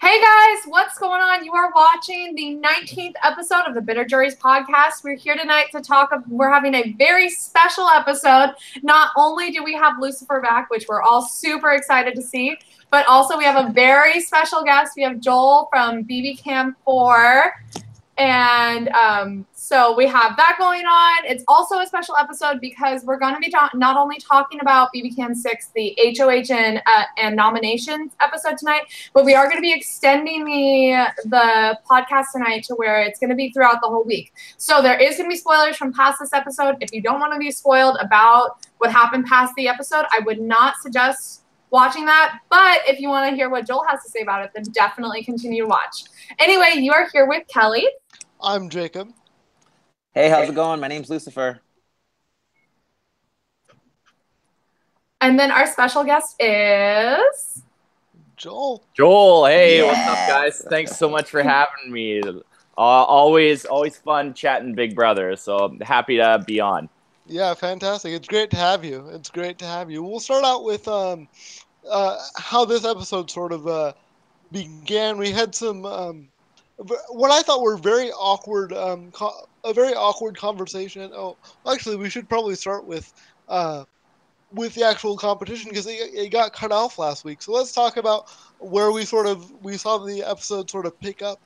Hey guys, what's going on? You are watching the 19th episode of the Bitter Juries podcast. We're here tonight to talk. We're having a very special episode. Not only do we have Lucifer back, which we're all super excited to see, but also we have a very special guest. We have Joel from BB Cam 4. And so we have that going on. It's also a special episode because we're going to be not only talking about BB Cam 6, the HOH and nominations episode tonight, but we are going to be extending the podcast tonight to where it's going to be throughout the whole week. So there is going to be spoilers from past this episode. If you don't want to be spoiled about what happened past the episode, I would not suggest watching that. But if you want to hear what Joel has to say about it, then definitely continue to watch. Anyway, you are here with Kelly. I'm Jacob. Hey, how's it going? My name's Lucifer. And then our special guest is Joel. Joel, hey, what's up, guys? Thanks so much for having me. Always fun chatting Big Brother, so I'm happy to be on. Yeah, fantastic. It's great to have you. We'll start out with how this episode sort of began. We had some what I thought were very awkward, a very awkward conversation. Oh, actually, we should probably start with the actual competition because it got cut off last week. So let's talk about where we saw the episode sort of pick up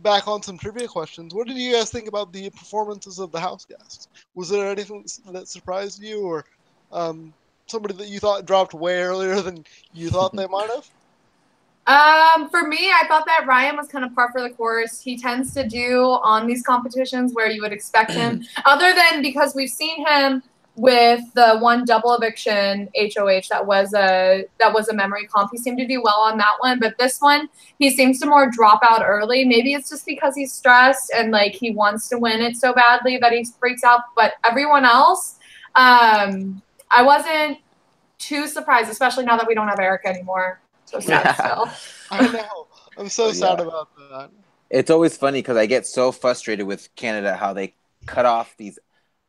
back on some trivia questions. What did you guys think about the performances of the house guests? Was there anything that surprised you, or somebody that you thought dropped way earlier than you thought they might have? For me, I thought that Ryan was kind of par for the course. He tends to do on these competitions where you would expect him, other than because we've seen him with the one double eviction HOH that was a memory comp. He seemed to do well on that one, but this one he seems to more drop out early. Maybe it's just because he's stressed and like he wants to win it so badly that he freaks out. But everyone else, I wasn't too surprised, especially now that we don't have Eric anymore. So sad still. I know. I'm so sad about that. It's always funny because I get so frustrated with Canada how they cut off these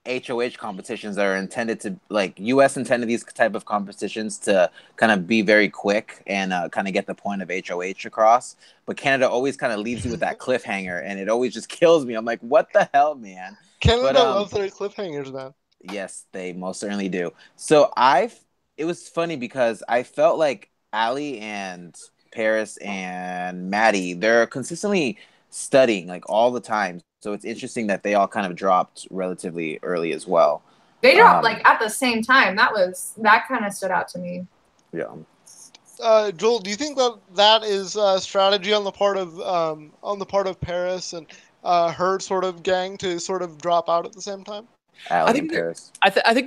HOH competitions that are intended to, like, U.S. intended these type of competitions to kind of be very quick and kind of get the point of HOH across. But Canada always kind of leaves you with that cliffhanger, and it always just kills me. I'm like, what the hell, man? Canada loves their cliffhangers, man. Yes, they most certainly do. So it was funny because I felt like Ali and Paris and Maddie, they're consistently studying like all the time. So it's interesting that they all kind of dropped relatively early as well. They dropped like at the same time. That kind of stood out to me. Yeah. Joel, do you think that is strategy on the part of Paris and her sort of gang to sort of drop out at the same time? I think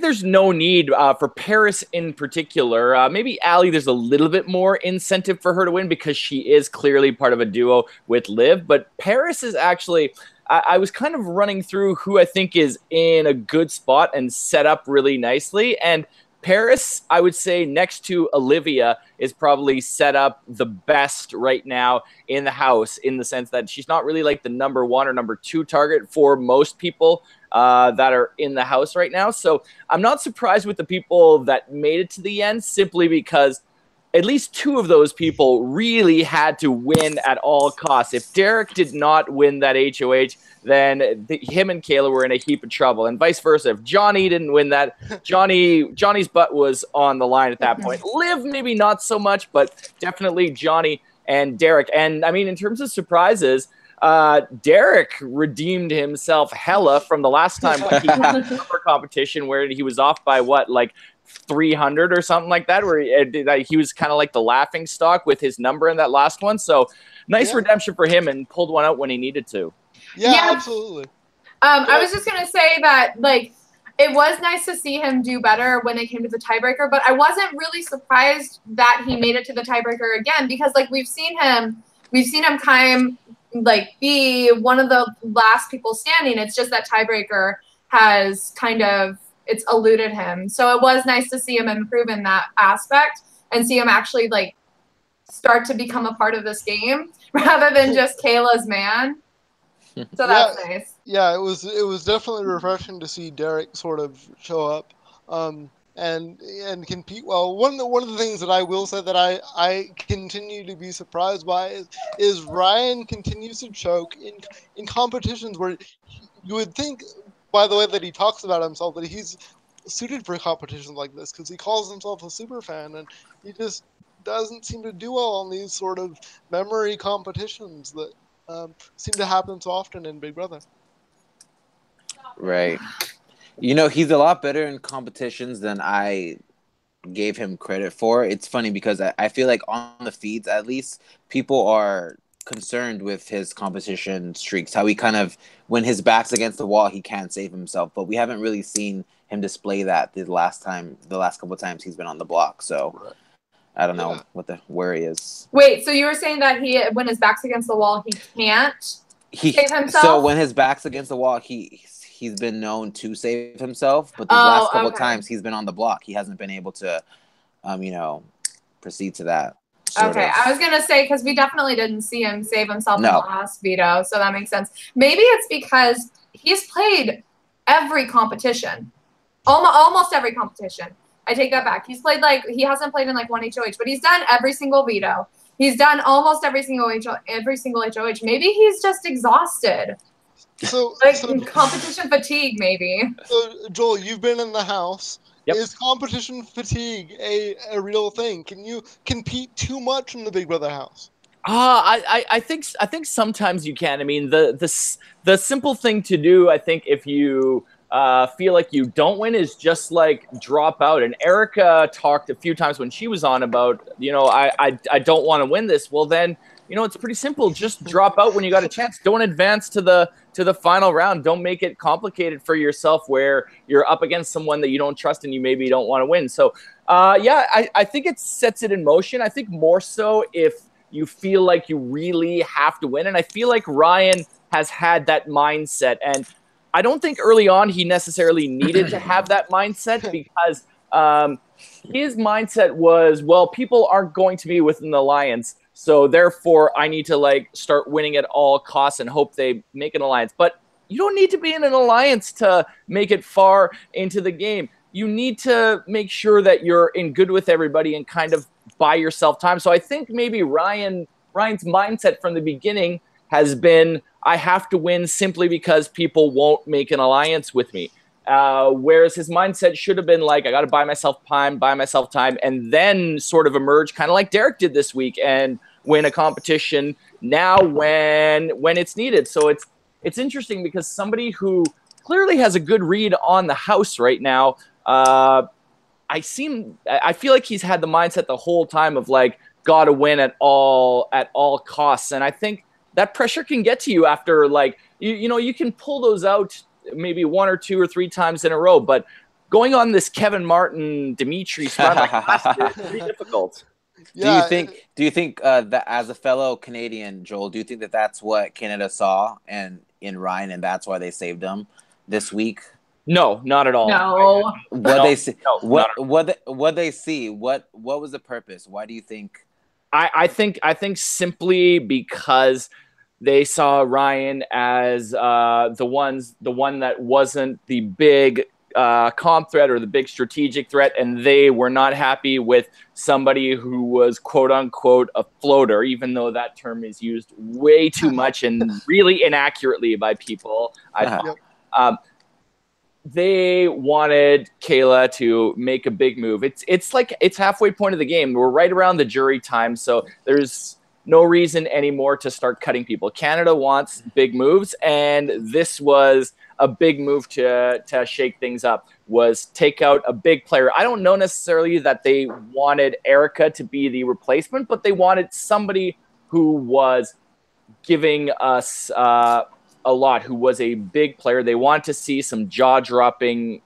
there's no need for Paris in particular. Maybe Allie, there's a little bit more incentive for her to win because she is clearly part of a duo with Liv. But Paris is actually, I was kind of running through who I think is in a good spot and set up really nicely. And Paris, I would say, next to Olivia, is probably set up the best right now in the house, in the sense that she's not really like the number one or number two target for most people that are in the house right now. So I'm not surprised with the people that made it to the end, simply because at least two of those people really had to win at all costs. If Derek did not win that HOH, then him and Kayla were in a heap of trouble, and vice versa. If Johnny didn't win that, Johnny's butt was on the line at that point. Liv, maybe not so much, but definitely Johnny and Derek. And I mean, in terms of surprises, Derek redeemed himself hella from the last time he had a number competition where he was off by what, like 300 or something like that, where he was kind of like the laughing stock with his number in that last one. So nice redemption for him, and pulled one out when he needed to. Yeah, absolutely. I was just going to say that, like, it was nice to see him do better when it came to the tiebreaker, but I wasn't really surprised that he made it to the tiebreaker again, because like we've seen him kind of like be one of the last people standing. It's just that tiebreaker has kind of, it's eluded him. So it was nice to see him improve in that aspect and see him actually like start to become a part of this game rather than just Kayla's man. So that's nice. Yeah, it was definitely refreshing to see Derek sort of show up. And and compete well. One of the things that I will say that I continue to be surprised by is Ryan continues to choke in competitions where you would think, by the way that he talks about himself, that he's suited for competitions like this because he calls himself a super fan, and he just doesn't seem to do well on these sort of memory competitions that seem to happen so often in Big Brother. Right. You know, he's a lot better in competitions than I gave him credit for. It's funny because I feel like on the feeds, at least, people are concerned with his competition streaks, how he kind of, when his back's against the wall, he can't save himself. But we haven't really seen him display that the last couple of times he's been on the block. So I don't know where he is. Wait, so you were saying that when his back's against the wall, he can't save himself? So when his back's against the wall, he's been known to save himself, but these last couple of times he's been on the block, he hasn't been able to, proceed to that. Okay, I was gonna say because we definitely didn't see him save himself in the last veto, so that makes sense. Maybe it's because he's played every competition, almost every competition. I take that back. He hasn't played in like one HOH, but he's done every single veto. He's done almost every single HOH. Maybe he's just exhausted. So competition fatigue, maybe. So Joel, you've been in the house. Yep. Is competition fatigue a real thing? Can you compete too much in the Big Brother house? I think sometimes you can. I mean, the simple thing to do, I think, if you feel like you don't win, is just like drop out. And Erica talked a few times when she was on about, I don't want to win this. Well, then, it's pretty simple. Just drop out when you got a chance. Don't advance to the final round. Don't make it complicated for yourself where you're up against someone that you don't trust and you maybe don't want to win. So, I think it sets it in motion. I think more so if you feel like you really have to win. And I feel like Ryan has had that mindset. And I don't think early on he necessarily needed to have that mindset because his mindset was, well, people aren't going to be within the alliance. So therefore, I need to start winning at all costs and hope they make an alliance. But you don't need to be in an alliance to make it far into the game. You need to make sure that you're in good with everybody and kind of buy yourself time. So I think maybe Ryan's mindset from the beginning has been, I have to win simply because people won't make an alliance with me. Whereas his mindset should have been like, I got to buy myself time, and then sort of emerge kind of like Derek did this week and win a competition now when it's needed. So it's interesting because somebody who clearly has a good read on the house right now, I feel like he's had the mindset the whole time of got to win at all costs. And I think that pressure can get to you after you can pull those out maybe one or two or three times in a row, but going on this Kevin Martin, Dimitri run is pretty difficult. Yeah. Do you think that as a fellow Canadian, Joel, do you think that that's what Canada saw in Ryan, and that's why they saved him this week? No, not at all. No. What they see? What they see? What was the purpose? Why do you think? I think simply because they saw Ryan as the one that wasn't the big comp threat or the big strategic threat, and they were not happy with somebody who was quote unquote a floater, even though that term is used way too much and really inaccurately by people. They wanted Kayla to make a big move. It's halfway point of the game. We're right around the jury time, so there's no reason anymore to start cutting people. Canada wants big moves, and this was a big move to shake things up, was take out a big player. I don't know necessarily that they wanted Erica to be the replacement, but they wanted somebody who was giving us a lot, who was a big player. They want to see some jaw-dropping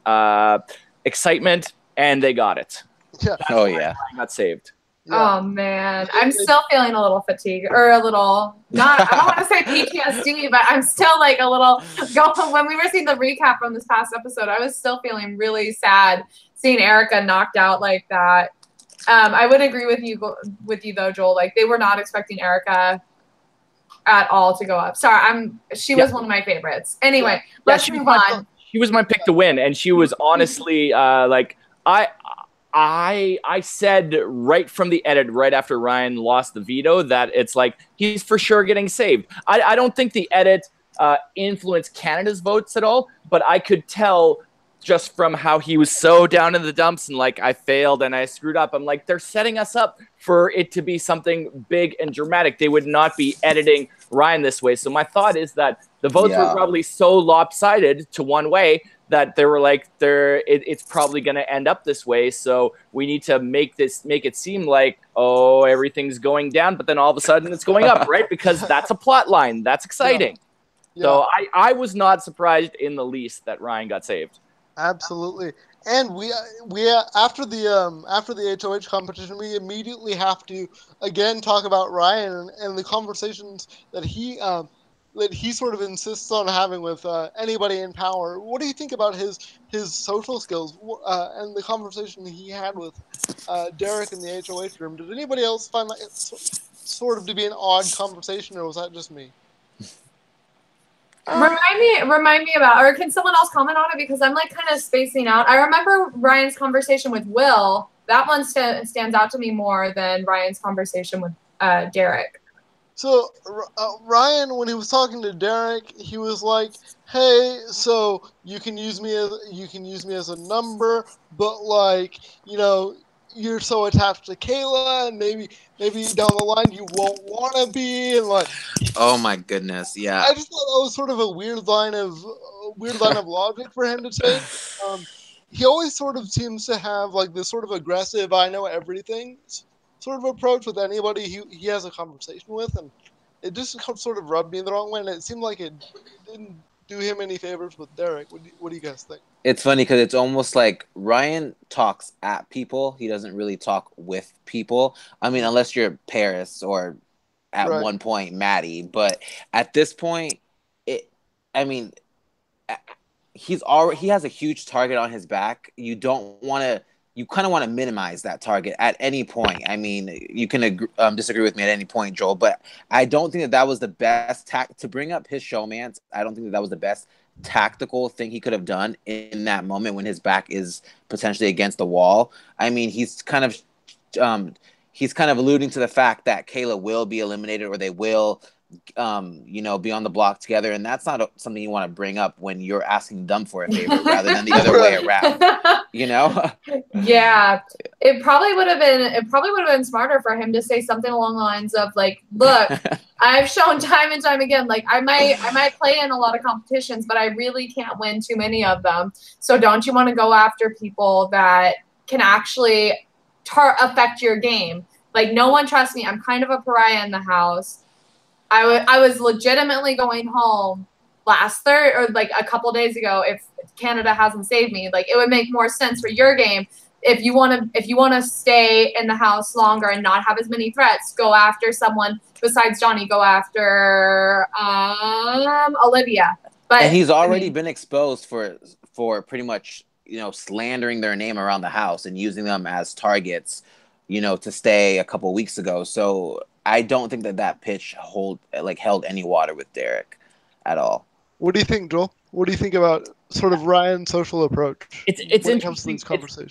excitement, and they got it. Yeah. I got saved. Yeah. Oh man, I'm still feeling a little fatigue, or a little I don't want to say PTSD, but I'm still a little when we were seeing the recap from this past episode, I was still feeling really sad seeing Erica knocked out like that. I would agree with you though, Joel. They were not expecting Erica at all to go up. Sorry, she was one of my favorites. Anyway, let's move on. She was my pick to win, and she was honestly I said right from the edit, right after Ryan lost the veto, that it's like he's for sure getting saved. I don't think the edit influenced Canada's votes at all, but I could tell just from how he was so down in the dumps and like, I failed and I screwed up. I'm like, they're setting us up for it to be something big and dramatic. They would not be editing Ryan this way. So my thought is that the votes were probably so lopsided to one way that they were like, it's probably going to end up this way. So we need to make it seem like, oh, everything's going down, but then all of a sudden it's going up, right? Because that's a plot line. That's exciting. Yeah. So I was not surprised in the least that Ryan got saved. Absolutely. And we after the HOH competition, we immediately have to again talk about Ryan and the conversations that he sort of insists on having with anybody in power. What do you think about his social skills and the conversation he had with Derek in the HOH room? Did anybody else find that sort of to be an odd conversation, or was that just me? Remind me about, or can someone else comment on it, because I'm like kind of spacing out. I remember Ryan's conversation with Will. That one stands out to me more than Ryan's conversation with Derek. So Ryan, when he was talking to Derek, he was like, "Hey, so you can use me as a number, but like, you know, you're so attached to Kayla, and maybe down the line you won't want to be," and like, oh my goodness, yeah. I just thought that was sort of a weird line of logic for him to take. He always sort of seems to have like this sort of aggressive, I know everything sort of approach with anybody he has a conversation with, and it just sort of rubbed me the wrong way, and it seemed like it didn't do him any favors with Derek. What do you guys think? It's funny because it's almost like Ryan talks at people. He doesn't really talk with people. I mean, unless you're Paris or at one point Maddie. But at this point, he has a huge target on his back. You kind of want to minimize that target at any point. I mean, you can disagree with me at any point, Joel, but I don't think that was the best to bring up his showmance. I don't think that was the best tactical thing he could have done in that moment when his back is potentially against the wall. I mean, he's kind of alluding to the fact that Kayla will be eliminated, or they will be on the block together, and that's not something you want to bring up when you're asking them for a favor rather than the other way around. Yeah, it probably would have been smarter for him to say something along the lines of like, "Look, I've shown time and time again, like I might play in a lot of competitions, but I really can't win too many of them. So don't you want to go after people that can actually affect your game? Like, no one trusts me. I'm kind of a pariah in the house. I was legitimately going home last or like a couple days ago. If Canada hasn't saved me, like it would make more sense for your game if you want to stay in the house longer and not have as many threats. Go after someone besides Johnny. Go after Olivia." But and he's already been exposed for pretty much slandering their name around the house and using them as targets, to stay a couple weeks ago. So I don't think that pitch held any water with Derek at all. What do you think, Joel? What do you think about sort of Ryan's social approach? It's interesting.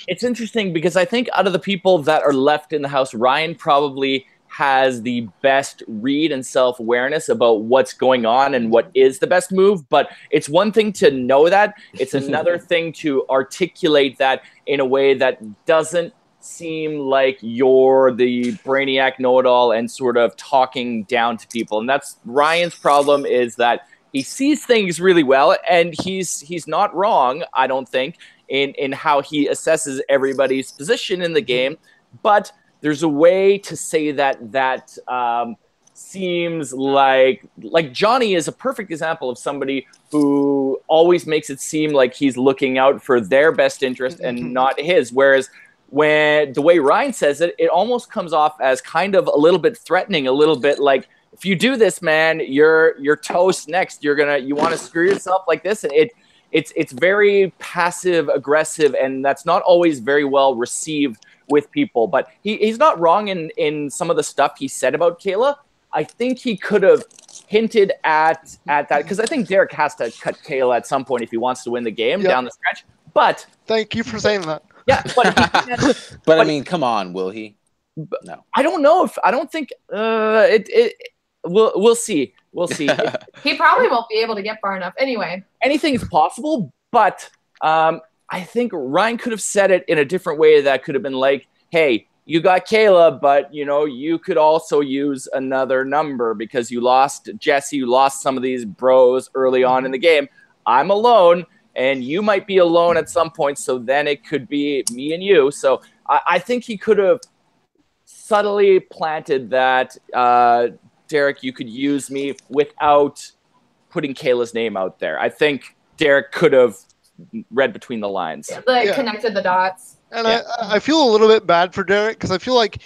It's interesting because I think out of the people that are left in the house, Ryan probably has the best read and self-awareness about what's going on and what is the best move. But it's one thing to know that. It's another thing to articulate that in a way that doesn't seem like you're the brainiac know-it-all and sort of talking down to people. And that's Ryan's problem, is that he sees things really well, and he's not wrong, I don't think, in how he assesses everybody's position in the game. But there's a way to say that seems like Johnny is a perfect example of somebody who always makes it seem like he's looking out for their best interest and not his. Whereas when the way Ryan says it, it almost comes off as kind of a little bit threatening, a little bit like, if you do this, man, you're toast next. You want to screw yourself like this. And it's very passive aggressive, and that's not always very well received with people. But he's not wrong in some of the stuff he said about Kayla. I think he could have hinted at that, because I think Derek has to cut Kayla at some point if he wants to win the game down the stretch. But thank you for saying that. Yeah, but but I mean, come on, will he? No. I don't know if I don't think we'll see. We'll see. He probably won't be able to get far enough. Anyway, Anything's possible, but I think Ryan could have said it in a different way. That could have been like, "Hey, you got Kayla, but you could also use another number because you lost Jesse, you lost some of these bros early on in the game. I'm alone, and you might be alone at some point. So then it could be me and you." So I think he could have subtly planted that, Derek, you could use me without putting Kayla's name out there. I think Derek could have read between the lines. Connected the dots. And I feel a little bit bad for Derek because I feel like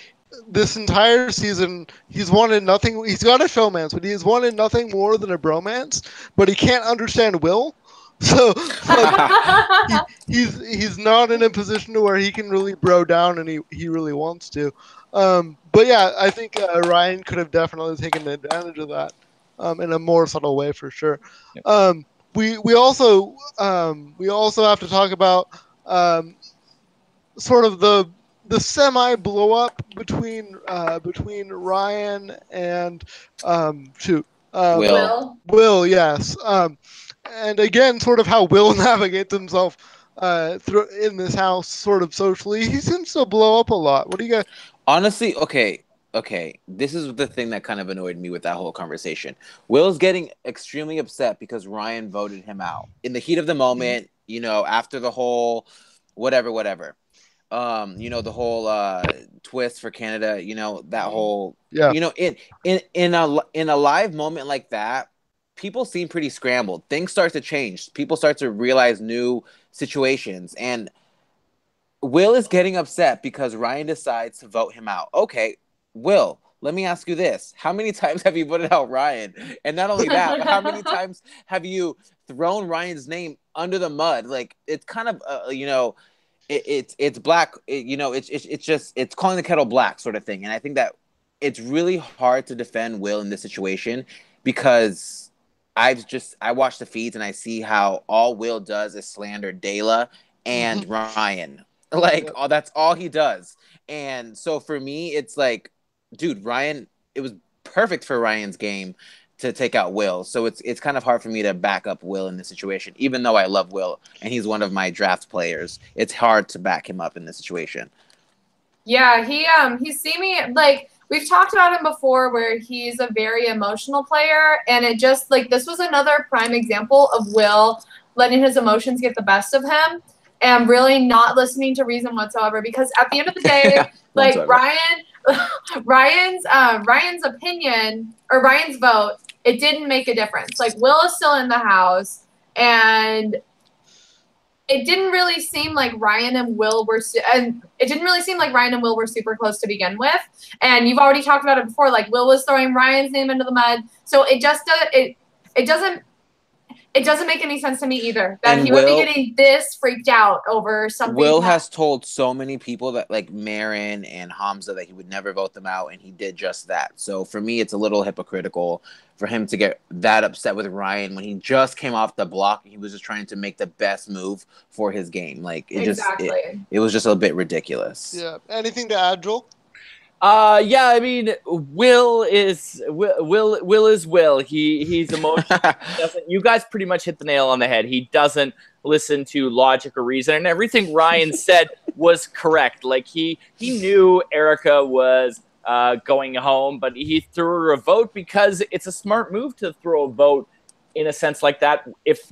this entire season he's wanted nothing. He's got a showmance, but he has wanted nothing more than a bromance. But he can't understand Will, so like, he's not in a position to where he can really bro down, and he really wants to. But yeah, I think Ryan could have definitely taken advantage of that in a more subtle way for sure. Yep. We also have to talk about sort of the semi blow up between Ryan and Will. Will, yes. And again, sort of how Will navigates himself in this house, sort of socially. He seems to blow up a lot. What do you guys? Honestly, okay. This is the thing that kind of annoyed me with that whole conversation. Will's getting extremely upset because Ryan voted him out in the heat of the moment. After the whole whatever. The whole twist for Canada. That whole in a live moment like that, people seem pretty scrambled. Things start to change. People start to realize new situations, and Will is getting upset because Ryan decides to vote him out. Okay, Will, let me ask you this. How many times have you voted out Ryan? And not only that, but how many times have you thrown Ryan's name under the mud? Like, it's kind of, it's black, it's calling the kettle black sort of thing. And I think that it's really hard to defend Will in this situation because I watch the feeds and I see how all Will does is slander Dayla and Ryan. That's all he does. And so for me, it's like, dude, Ryan, it was perfect for Ryan's game to take out Will. So it's kind of hard for me to back up Will in this situation, even though I love Will and he's one of my draft players. It's hard to back him up in this situation. Yeah, he's seeming like we've talked about him before where he's a very emotional player, and it just like this was another prime example of Will letting his emotions get the best of him and really not listening to reason whatsoever, because at the end of the day, like Ryan's opinion or Ryan's vote, it didn't make a difference. Like, Will is still in the house, and it didn't really seem like Ryan and Will were super close to begin with. And you've already talked about it before. Like, Will was throwing Ryan's name into the mud, so it doesn't make any sense to me either that he would be getting this freaked out over something. Will has told so many people that, like Marin and Hamza, that he would never vote them out, and he did just that. So for me, it's a little hypocritical for him to get that upset with Ryan when he just came off the block and he was just trying to make the best move for his game. Like, it was just a bit ridiculous. Yeah. Anything to add, Joel? Yeah, I mean, Will is Will. He's emotional. You guys pretty much hit the nail on the head. He doesn't listen to logic or reason, and everything Ryan said was correct. Like, he knew Erica was going home, but he threw her a vote because it's a smart move to throw a vote in a sense like that. If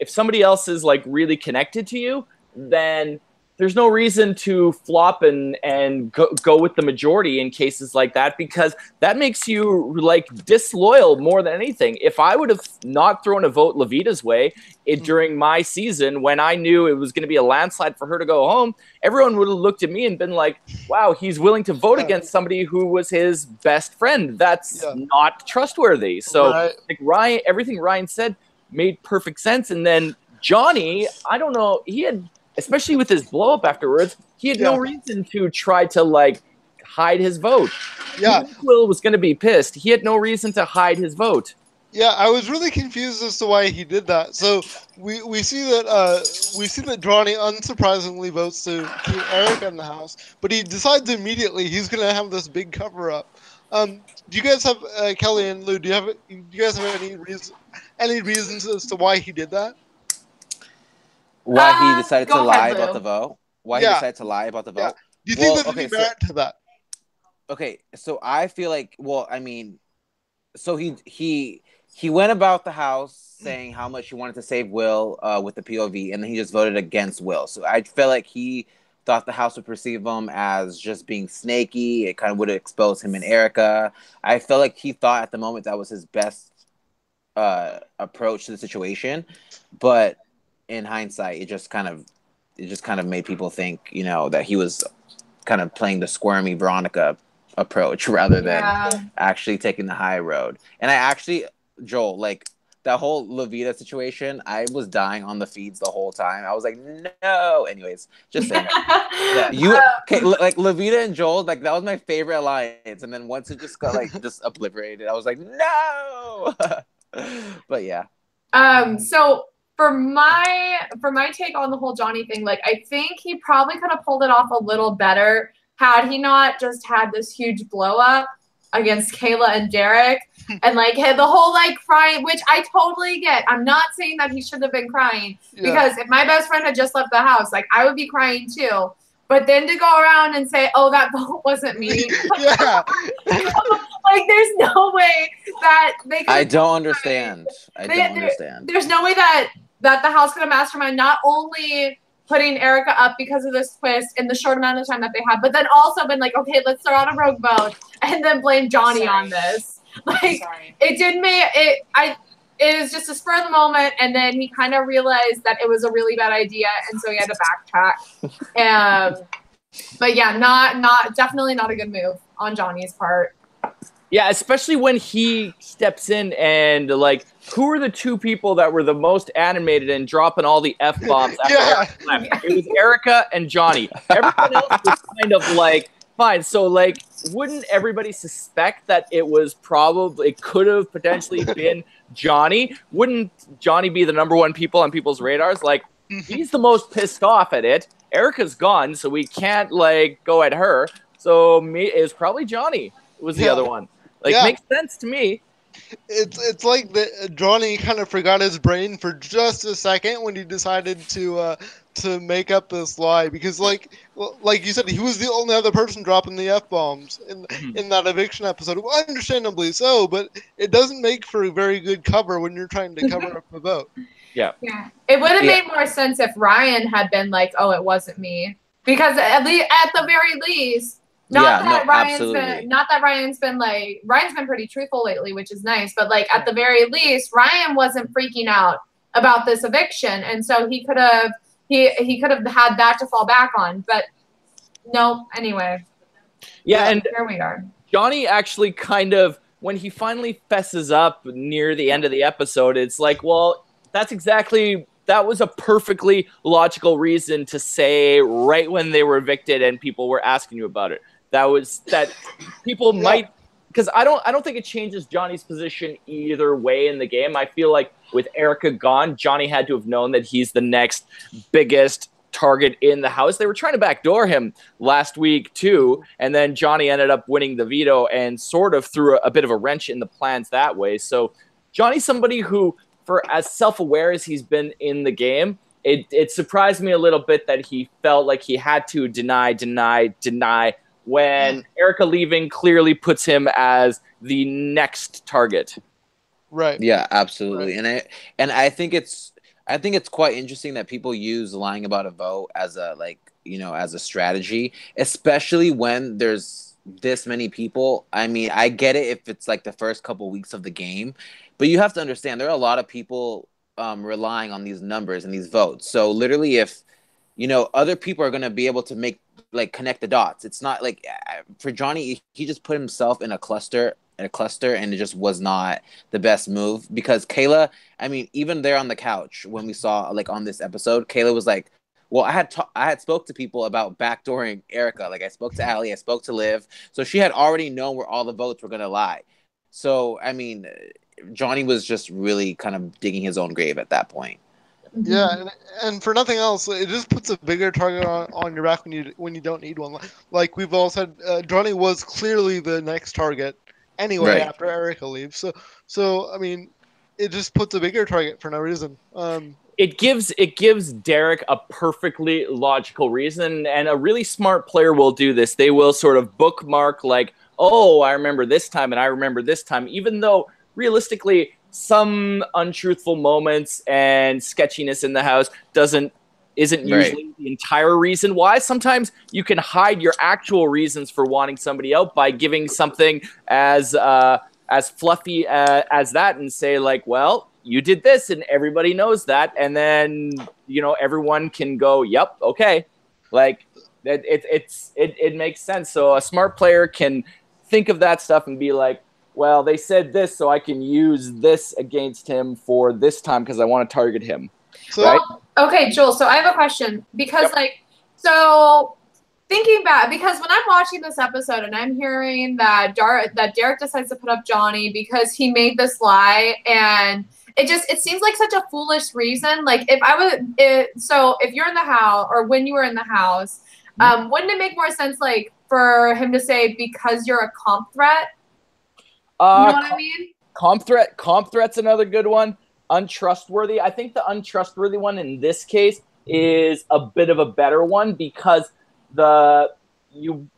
somebody else is like really connected to you, then there's no reason to flop and go with the majority in cases like that, because that makes you like disloyal more than anything. If I would have not thrown a vote Levita's way during my season when I knew it was going to be a landslide for her to go home, everyone would have looked at me and been like, wow, he's willing to vote against somebody who was his best friend. That's not trustworthy. So like Ryan, everything Ryan said made perfect sense. And then Johnny, I don't know, he had, especially with his blow up afterwards, he had no reason to try to like hide his vote. Yeah. Will was going to be pissed. He had no reason to hide his vote. Yeah, I was really confused as to why he did that. So we see that Johnny unsurprisingly votes to keep Erica in the house, but he decides immediately he's gonna have this big cover up. Do you guys have Kelly and Lou? Do you guys have any reasons as to why he did that? Why he decided to Go ahead, lie about the Lou. vote? Why he Yeah, decided to lie about the yeah. vote? Do you think Well, there's any merit to that? okay. So I feel like, well, I mean, so he went about the house saying how much he wanted to save Will with the POV, and then he just voted against Will. So I feel like he thought the house would perceive him as just being snaky. It kind of would expose him and Erica. I felt like he thought at the moment that was his best approach to the situation, but in hindsight, it just kind of made people think, you know, that he was kind of playing the squirmy Veronica approach rather than Yeah. actually taking the high road. And I actually, Joel, like that whole Levita situation, I was dying on the feeds the whole time. I was like, no. Anyways, just saying. Yeah, okay, like Levita and Joel, like that was my favorite alliance, and then once it just got like just obliterated, I was like, no. But yeah. So for my take on the whole Johnny thing, like I think he probably could have pulled it off a little better had he not just had this huge blow up against Kayla and Derek and like had the whole like crying, which I totally get. I'm not saying that he should have been crying because if my best friend had just left the house, like I would be crying too. But then to go around and say, "Oh, that vote wasn't me," Yeah. like there's no way that they. I don't understand. I don't understand. There's no way that the house could have mastermind not only putting Erica up because of this twist in the short amount of time that they had, but then also been like, okay, let's throw out a rogue vote and then blame Johnny on this. Like it didn't make it. It was just a spur of the moment, and then he kind of realized that it was a really bad idea, and so he had to backtrack. But yeah, definitely not a good move on Johnny's part. Yeah, especially when he steps in and like, who are the two people that were the most animated and dropping all the F-bombs after Erica left? It was Erica and Johnny. Everyone else was kind of like, fine. So like, wouldn't everybody suspect that it could have potentially been Johnny? Wouldn't Johnny be the number one people on people's radars? Like, he's the most pissed off at it. Erica's gone, so we can't like go at her. So it was probably Johnny was the other one. Like, makes sense to me. It's like Johnny kind of forgot his brain for just a second when he decided to make up this lie because like you said, he was the only other person dropping the F-bombs in that eviction episode. Well, understandably so, but it doesn't make for a very good cover when you're trying to cover up the vote. Yeah. It would have made more sense if Ryan had been like, "Oh, it wasn't me," because at the very least. Ryan's been pretty truthful lately, which is nice. But like at the very least, Ryan wasn't freaking out about this eviction, and so he could have had that to fall back on. But no, anyway. Yeah, and here we are. Johnny actually kind of, when he finally fesses up near the end of the episode, it's like, well, that was a perfectly logical reason to say right when they were evicted and people were asking you about it. That people might, because I don't think it changes Johnny's position either way in the game. I feel like with Erica gone, Johnny had to have known that he's the next biggest target in the house. They were trying to backdoor him last week too, and then Johnny ended up winning the veto and sort of threw a bit of a wrench in the plans that way. So Johnny's somebody who, for as self-aware as he's been in the game, it surprised me a little bit that he felt like he had to deny when Erica leaving clearly puts him as the next target. Right. Yeah, absolutely. Right. And I think it's quite interesting that people use lying about a vote as a strategy, especially when there's this many people. I mean, I get it if it's like the first couple weeks of the game, but you have to understand there are a lot of people relying on these numbers and these votes. So literally, if other people are going to be able to connect the dots. It's not like for Johnny, he just put himself in a cluster, and it just was not the best move because Kayla, I mean, even there on the couch when we saw like on this episode, Kayla was like, well, I had spoke to people about backdooring Erica. Like I spoke to Allie, I spoke to Liv. So she had already known where all the votes were going to lie. So, I mean, Johnny was just really kind of digging his own grave at that point. Yeah, and for nothing else, it just puts a bigger target on your back when you don't need one. Like we've all said, Johnny was clearly the next target anyway Right. after Erica leaves. So I mean, it just puts a bigger target for no reason. It gives Derek a perfectly logical reason, and a really smart player will do this. They will sort of bookmark like, oh, I remember this time and I remember this time, even though realistically some untruthful moments and sketchiness in the house isn't usually the entire reason why. Sometimes you can hide your actual reasons for wanting somebody out by giving something as fluffy as that, and say like, well, you did this and everybody knows that, and then everyone can go, yep, okay, like it makes sense. So a smart player can think of that stuff and be like, well, they said this, so I can use this against him for this time because I want to target him. So, right? Okay, Joel, so I have a question because thinking back, because when I'm watching this episode and I'm hearing that Derek decides to put up Johnny because he made this lie, and it seems like such a foolish reason. Like if you're in the house, or when you were in the house, wouldn't it make more sense like for him to say because you're a comp threat? You know what I mean? Comp threat's another good one. Untrustworthy. I think the untrustworthy one in this case is a bit of a better one, because you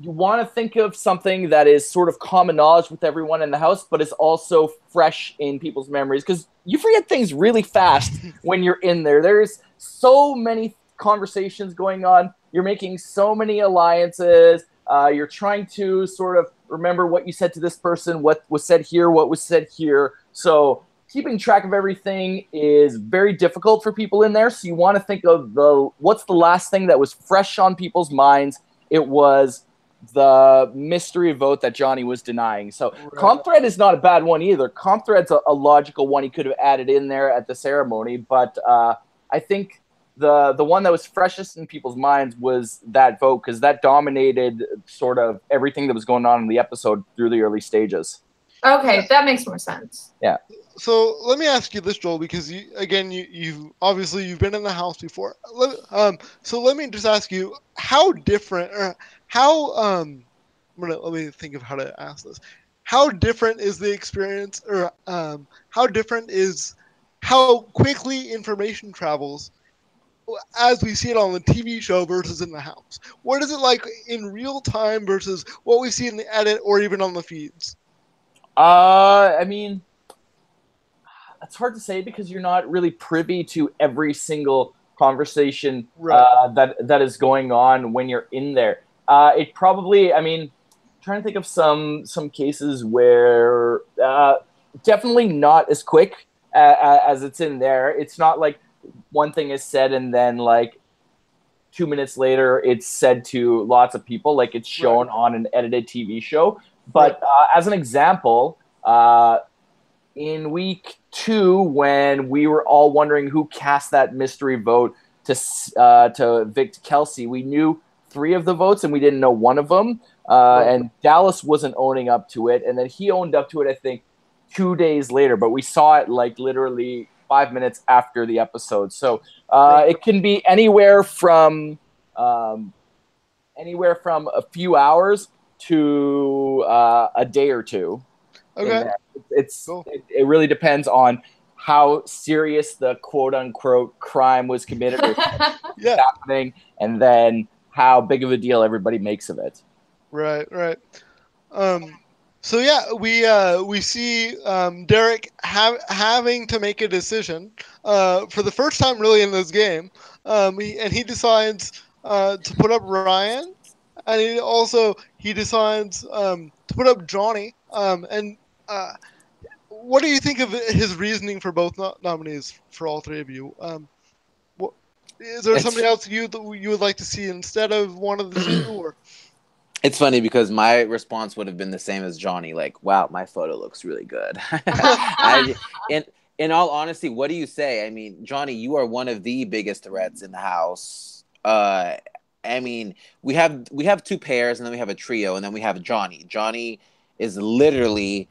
want to think of something that is sort of common knowledge with everyone in the house, but is also fresh in people's memories, because you forget things really fast when you're in there. There's so many conversations going on. You're making so many alliances. You're trying to sort of remember what you said to this person, what was said here, what was said here. So keeping track of everything is very difficult for people in there. So you want to think of what's the last thing that was fresh on people's minds. It was the mystery vote that Johnny was denying. So comp threat is not a bad one either. Comp threat's a logical one he could have added in there at the ceremony. But I think the one that was freshest in people's minds was that vote, because that dominated sort of everything that was going on in the episode through the early stages. Okay, that makes more sense. Yeah. So let me ask you this, Joel, because you've obviously been in the house before. So let me just ask you, how different, or how let me think of how to ask this. How different is the experience, or how different is how quickly information travels as we see it on the TV show versus in the house? What is it like in real time versus what we see in the edit or even on the feeds? I mean, it's hard to say because you're not really privy to every single conversation that is going on when you're in there. It probably, I mean, trying to think of some cases where definitely not as quick as it's in there. It's not like one thing is said and then like 2 minutes later it's said to lots of people, like it's shown on an edited TV show. But as an example, in week 2, when we were all wondering who cast that mystery vote to evict Kelsey, we knew 3 of the votes and we didn't know one of them. And Dallas wasn't owning up to it, and then he owned up to it, I think, 2 days later. But we saw it like literally 5 minutes after the episode. So it can be anywhere from a few hours to a day or two. Okay. It really depends on how serious the quote unquote crime was committed or happening, and then how big of a deal everybody makes of it. Right. So yeah, we see Derek having to make a decision for the first time really in this game. He decides to put up Ryan, and he decides to put up Johnny. What do you think of his reasoning for both nominees for all 3 of you? Is there somebody else you would like to see instead of one of the 2? Or? It's funny because my response would have been the same as Johnny. Like, wow, my photo looks really good. In all honesty, what do you say? I mean, Johnny, you are one of the biggest threats in the house. I mean, we have 2 pairs, and then we have a trio, and then we have Johnny. Johnny is literally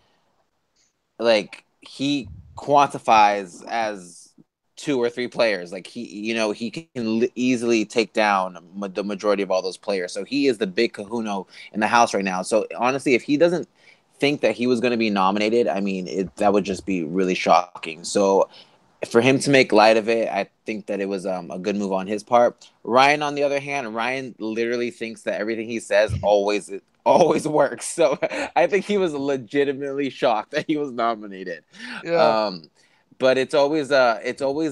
like he quantifies as 2 or 3 players. Like he can easily take down the majority of all those players. So he is the big kahuna in the house right now. So honestly, if he doesn't think that he was going to be nominated, I mean, that would just be really shocking. So for him to make light of it, I think that it was a good move on his part. Ryan, on the other hand, Ryan literally thinks that everything he says always works. So I think he was legitimately shocked that he was nominated. Yeah. But it's always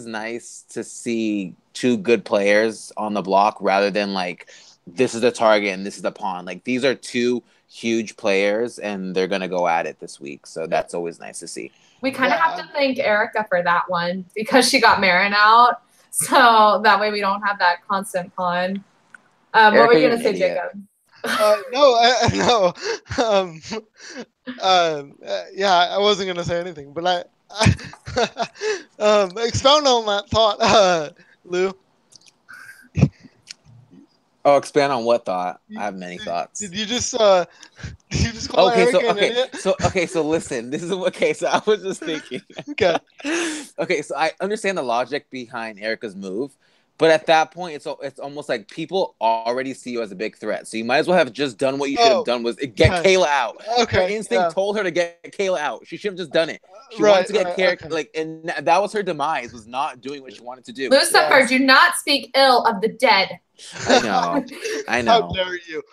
nice to see 2 good players on the block rather than like this is the target and this is the pawn. Like these are 2 huge players and they're gonna go at it this week. So that's always nice to see. We kind of have to thank Erica for that one because she got Marin out. So that way we don't have that constant pawn. What were you going to say, Jacob? No. Yeah, I wasn't going to say anything, but expound on that thought, Lou. Oh, expand on what thought? I have many thoughts. Did you just call Erica an idiot? So listen, this is okay. So I was just thinking. Okay. Okay, so I understand the logic behind Erica's move, but at that point, it's almost like people already see you as a big threat. So you might as well have just done what you should have done was get Kayla out. Okay. Her instinct told her to get Kayla out. She should have just done it. She wanted to get Kayla, and that was her demise, was not doing what she wanted to do. Lucifer, do not speak ill of the dead. I know. How dare you?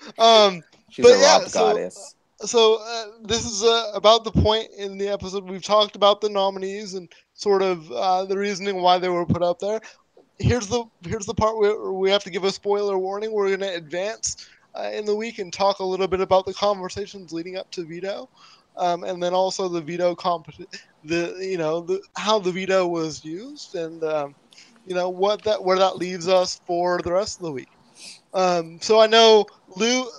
She's a rock goddess. So this is about the point in the episode we've talked about the nominees and sort of the reasoning why they were put up there. Here's the part where we have to give a spoiler warning. We're going to advance in the week and talk a little bit about the conversations leading up to veto, and then also the veto how the veto was used and where that leaves us for the rest of the week. So I know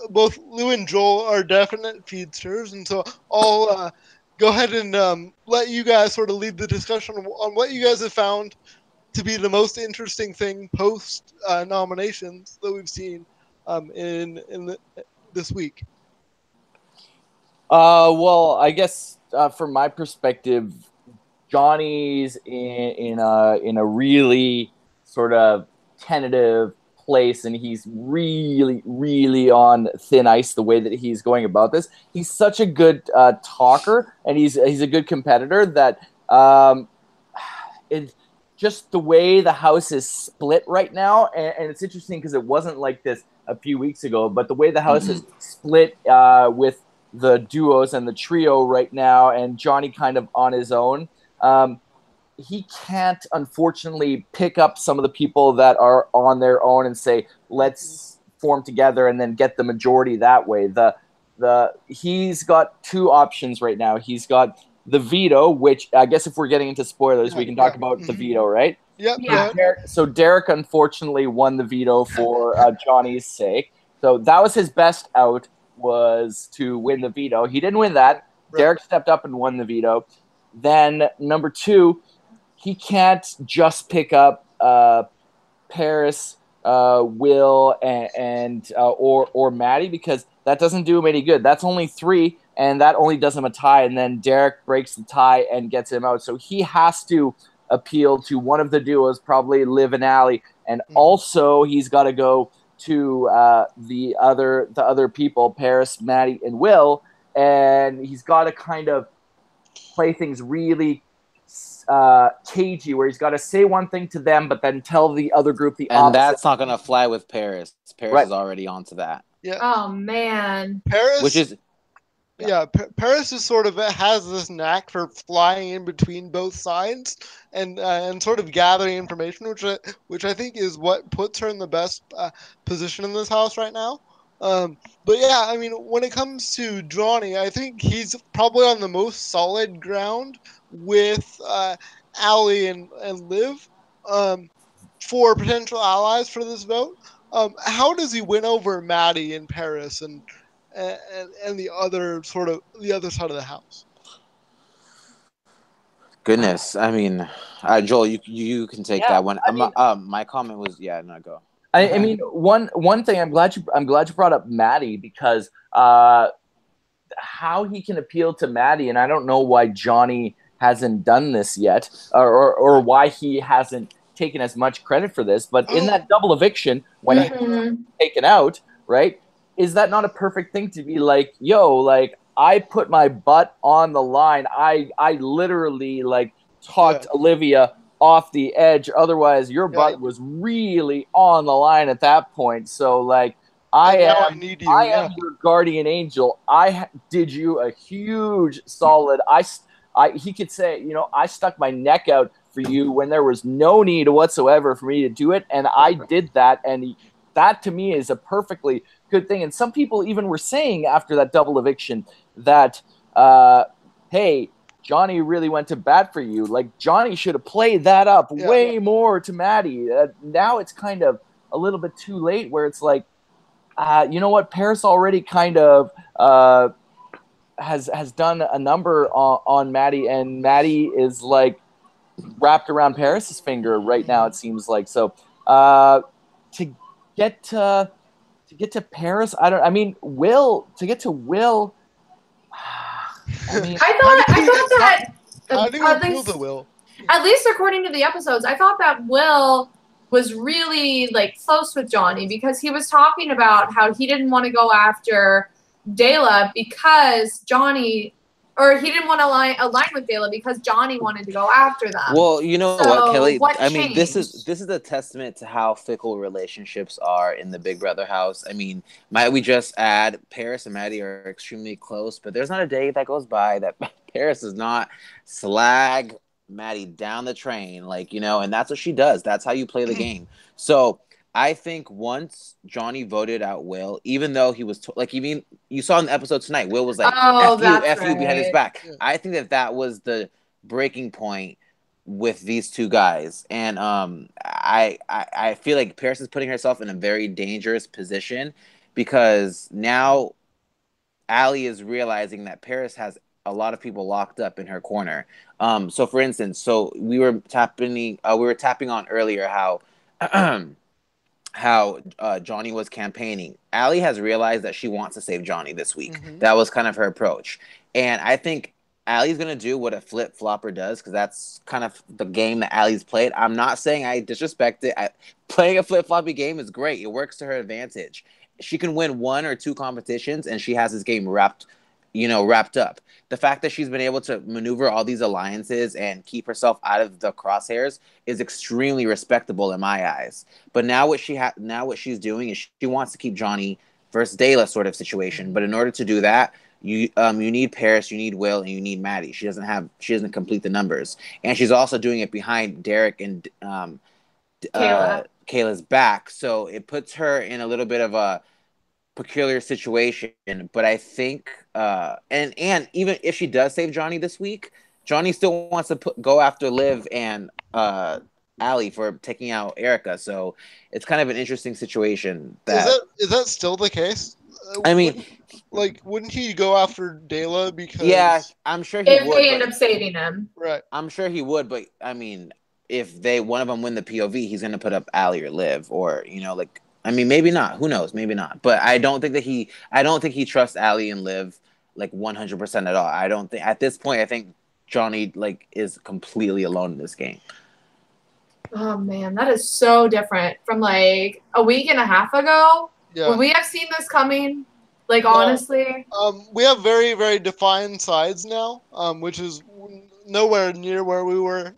both Lou and Joel are definite feedsters, and so I'll go ahead and let you guys sort of lead the discussion on what you guys have found to be the most interesting thing post nominations that we've seen this week. Well, I guess from my perspective, Johnny's in a really sort of tentative place, and he's really, really on thin ice the way that he's going about this. He's such a good talker, and he's a good competitor that it's just the way the house is split right now, and it's interesting because it wasn't like this a few weeks ago, but the way the house is split with the duos and the trio right now, and Johnny kind of on his own. He can't, unfortunately, pick up some of the people that are on their own and say, let's form together and then get the majority that way. He's got 2 options right now. He's got the veto, which I guess if we're getting into spoilers, we can talk about the veto, right? Yeah. So Derek, unfortunately, won the veto for Johnny's sake. So that was his best out, was to win the veto. He didn't win that. Right. Derek stepped up and won the veto. Then number 2, he can't just pick up Paris, Will, and or Maddie, because that doesn't do him any good. That's only 3, and that only does him a tie. And then Derek breaks the tie and gets him out. So he has to appeal to one of the duos, probably Liv and Allie, and also he's got to go to the other people, Paris, Maddie, and Will, and he's got to kind of play things really cagey, where he's got to say one thing to them, but then tell the other group the opposite. And that's not going to fly with Paris. Paris is already onto that. Yeah. Oh man. Paris, which is Paris is sort of has this knack for flying in between both sides and sort of gathering information, which I think is what puts her in the best position in this house right now. But yeah, I mean, when it comes to Johnny, I think he's probably on the most solid ground with Allie and Liv for potential allies for this vote. How does he win over Maddie and Paris and the other side of the house? Goodness, I mean, Joel, you can take that one. My comment was go. I mean, one thing I'm glad you brought up Maddie, because how he can appeal to Maddie, and I don't know why Johnny hasn't done this yet, or why he hasn't taken as much credit for this. But in that double eviction, when he was taken out, right, is that not a perfect thing to be like, yo, like, I put my butt on the line. I literally, like, talked Olivia off the edge. Otherwise, your butt was really on the line at that point. So, like, I am your guardian angel. I did you a huge solid. He could say, you know, I stuck my neck out for you when there was no need whatsoever for me to do it, and I did that, and that to me is a perfectly good thing. And some people even were saying after that double eviction that, hey, Johnny really went to bat for you. Like, Johnny should have played that up way more to Maddie. Now it's kind of a little bit too late where it's like, you know what, Paris already kind of has done a number on Maddie, and Maddie is like wrapped around Paris's finger right now, it seems like. So to get to Paris, to get to Will, I mean, I thought how do you appeal to Will? At least according to the episodes, I thought that Will was really, like, close with Johnny, because he was talking about how he didn't want to go after Dela because Johnny, or he didn't want to align with Dela because Johnny wanted to go after them. Well, you know what, Kelly? What mean, this is a testament to how fickle relationships are in the Big Brother house. I mean, might we just add, Paris and Maddie are extremely close, but there's not a day that goes by that Paris does not slag Maddie down the train, like, you know, and that's what she does. That's how you play the game. So I think once Johnny voted out Will, even though he was even you saw in the episode tonight, Will was like, F you behind his back. Yeah. I think that was the breaking point with these two guys. And I feel like Paris is putting herself in a very dangerous position, because now Allie is realizing that Paris has a lot of people locked up in her corner. So for instance, we were tapping on earlier how Johnny was campaigning. Allie has realized that she wants to save Johnny this week. Mm-hmm. That was kind of her approach. And I think Allie's going to do what a flip-flopper does, because that's kind of the game that Allie's played. I'm not saying I disrespect it. Playing a flip-floppy game is great. It works to her advantage. She can win one or two competitions, and she has this game wrapped up. The fact that she's been able to maneuver all these alliances and keep herself out of the crosshairs is extremely respectable in my eyes. But now what she's doing is she wants to keep Johnny versus Dela sort of situation. But in order to do that, you need Paris, you need Will, and you need Maddie. She doesn't complete the numbers, and she's also doing it behind Derek and Kayla's back. So it puts her in a little bit of a peculiar situation. But I think and even if she does save Johnny this week, Johnny still wants to go after Liv and Allie for taking out Erica. So it's kind of an interesting situation. Is that still the case? I mean, wouldn't he go after Dela? Because I'm sure he would. If they end up saving him, right? I'm sure he would, but I mean, if one of them win the POV, he's going to put up Allie or Liv, or I mean, maybe not. Who knows? Maybe not. But I don't think he trusts Allie and Liv 100% at all. I don't think at this point. I think Johnny is completely alone in this game. Oh man, that is so different from a week and a half ago. Yeah. Would we have seen this coming? Honestly? We have very, very defined sides now, which is nowhere near where we were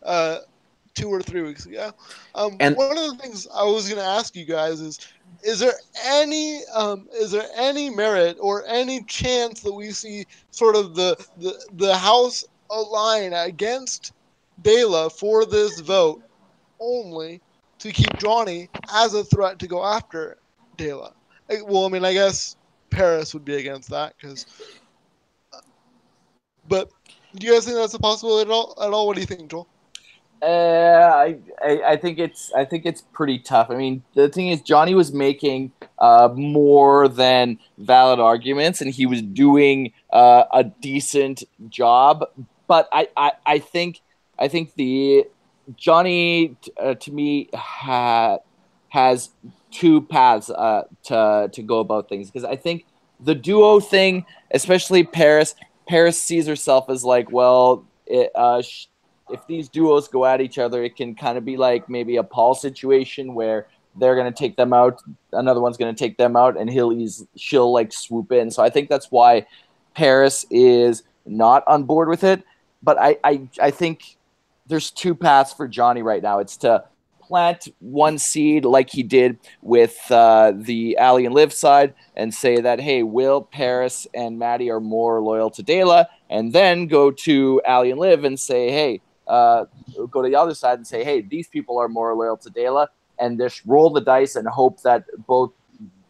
2 or 3 weeks ago. And one of the things I was going to ask you guys is there any merit or any chance that we see sort of the house align against Dela for this vote only to keep Johnny as a threat to go after Dela? Well, I mean, I guess Paris would be against that, but do you guys think that's a possibility at all? What do you think, Joel? I think it's pretty tough. I mean, the thing is, Johnny was making more than valid arguments, and he was doing a decent job. But I think the Johnny to me has two paths to go about things, because I think the duo thing, especially Paris sees herself as well, if these duos go at each other, it can kind of be like maybe a Paul situation where they're going to take them out, another one's going to take them out, and she'll like swoop in. So I think that's why Paris is not on board with it. But I think there's two paths for Johnny right now. It's to plant one seed like he did with the Ali and Liv side and say that, hey, Will, Paris, and Maddie are more loyal to Dela, and then go to Ali and Liv and say, hey, go to the other side and say, hey, these people are more loyal to Dela, and just roll the dice and hope that both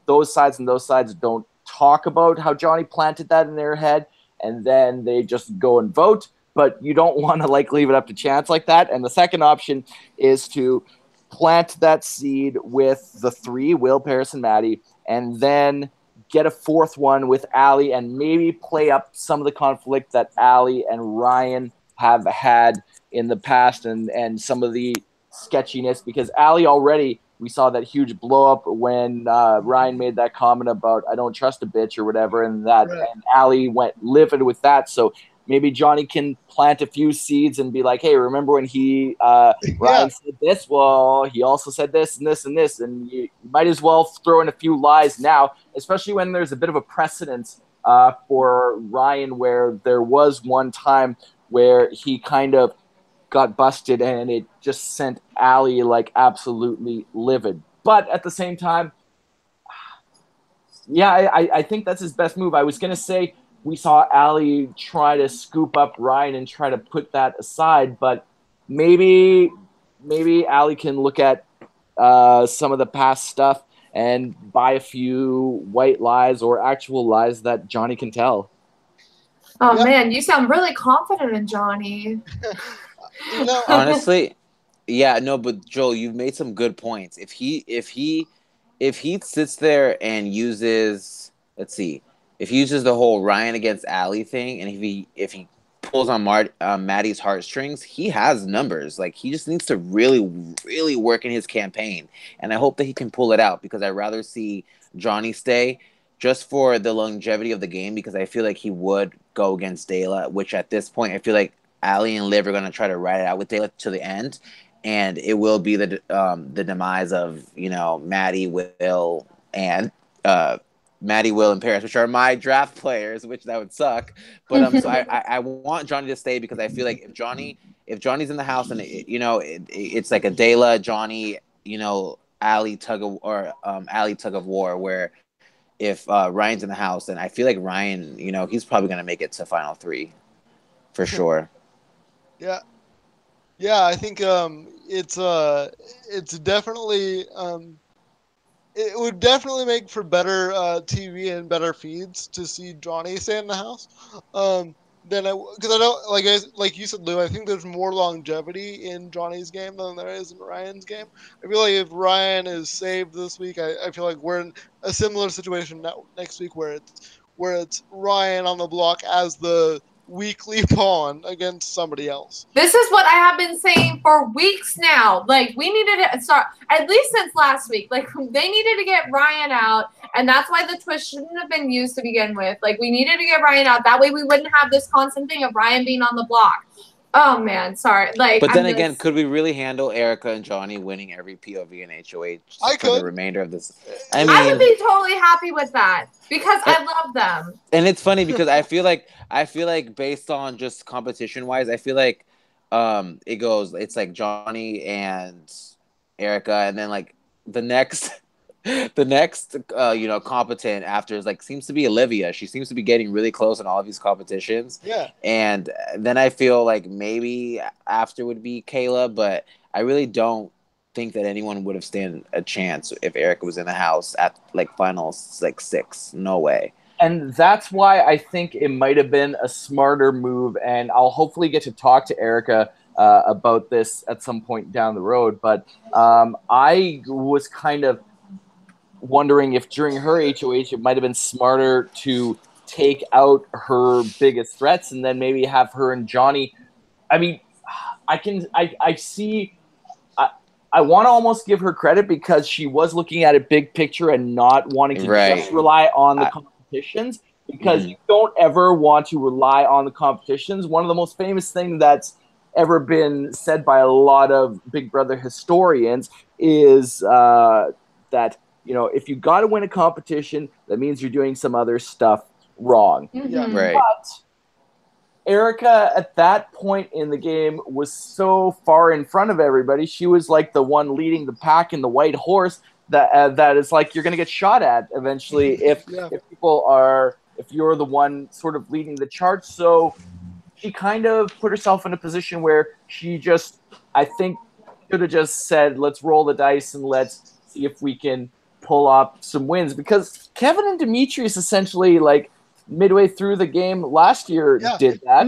those sides and those sides don't talk about how Johnny planted that in their head, and then they just go and vote. But you don't want to like leave it up to chance like that. And the second option is to plant that seed with the three, Will, Paris, and Maddie, and then get a fourth one with Ali and maybe play up some of the conflict that Ali and Ryan have had in the past and some of the sketchiness, because Ali already, we saw that huge blow up when Ryan made that comment about I don't trust a bitch or whatever, and that right. And Ali went livid with that. So maybe Johnny can plant a few seeds and be like, hey, remember when Ryan said this? Well, he also said this and this and this, and you might as well throw in a few lies now, especially when there's a bit of a precedence for Ryan where there was one time where he kind of got busted and it just sent Ali like absolutely livid. But at the same time, yeah, I think that's his best move. I was going to say we saw Ali try to scoop up Ryan and try to put that aside, but maybe Ali can look at some of the past stuff and buy a few white lies or actual lies that Johnny can tell. Oh, yep. Man, you sound really confident in Johnny. Honestly, yeah, no, but Joel, you've made some good points. If he sits there and uses, let's see, if he uses the whole Ryan against Ali thing, and if he pulls on Maddie's heartstrings, he has numbers. Like, he just needs to really, really work in his campaign, and I hope that he can pull it out, because I'd rather see Johnny stay just for the longevity of the game, because I feel like he would go against Dela, which at this point I feel like Ali and Liv are going to try to ride it out with Dela to the end, and it will be the demise of, Maddie, Will, and Paris, which are my draft players, which that would suck. But so I want Johnny to stay, because I feel like if Johnny's in the house and it's like a Dela, Johnny, Ali tug of war, where if Ryan's in the house, then I feel like Ryan, he's probably going to make it to Final 3 for sure. Yeah, I think it's definitely it would definitely make for better TV and better feeds to see Johnny stay in the house. Because I don't like you said, Lou. I think there's more longevity in Johnny's game than there is in Ryan's game. I feel like if Ryan is saved this week, I feel like we're in a similar situation next week where it's Ryan on the block as the weekly pawn against somebody else. This is what I have been saying for weeks now. Like, we needed to start, at least since last week. Like, they needed to get Ryan out, and that's why the twist shouldn't have been used to begin with. Like, we needed to get Ryan out. That way we wouldn't have this constant thing of Ryan being on the block. Oh, man, sorry. Like, but then again, could we really handle Erica and Johnny winning every POV and HOH for the remainder of this? I would be totally happy with that, because I love them. And it's funny because I feel like based on just competition wise, I feel like it's like Johnny and Erica, and then like the next competent after is like seems to be Olivia. She seems to be getting really close in all of these competitions. Yeah. And then I feel like maybe after would be Kayla, but I really don't think that anyone would have stand a chance if Erica was in the house at like finals like 6. No way. And that's why I think it might have been a smarter move, and I'll hopefully get to talk to Erica about this at some point down the road. But I was kind of wondering if during her HOH it might have been smarter to take out her biggest threats and then maybe have her and Johnny. I mean, I see. I want to almost give her credit because she was looking at a big picture and not wanting to just rely on the competitions. because you don't ever want to rely on the competitions. One of the most famous things that's ever been said by a lot of Big Brother historians is that, you know, if you got to win a competition, that means you're doing some other stuff wrong. Mhm. Right. But Erica, at that point in the game, was so far in front of everybody. She was like the one leading the pack in the white horse that is like you're going to get shot at eventually if you're the one sort of leading the charge. So she kind of put herself in a position where she just, I think, should have just said, let's roll the dice and let's see if we can pull up some wins. Because Kevin and Demetrius essentially, like, midway through the game last year did that.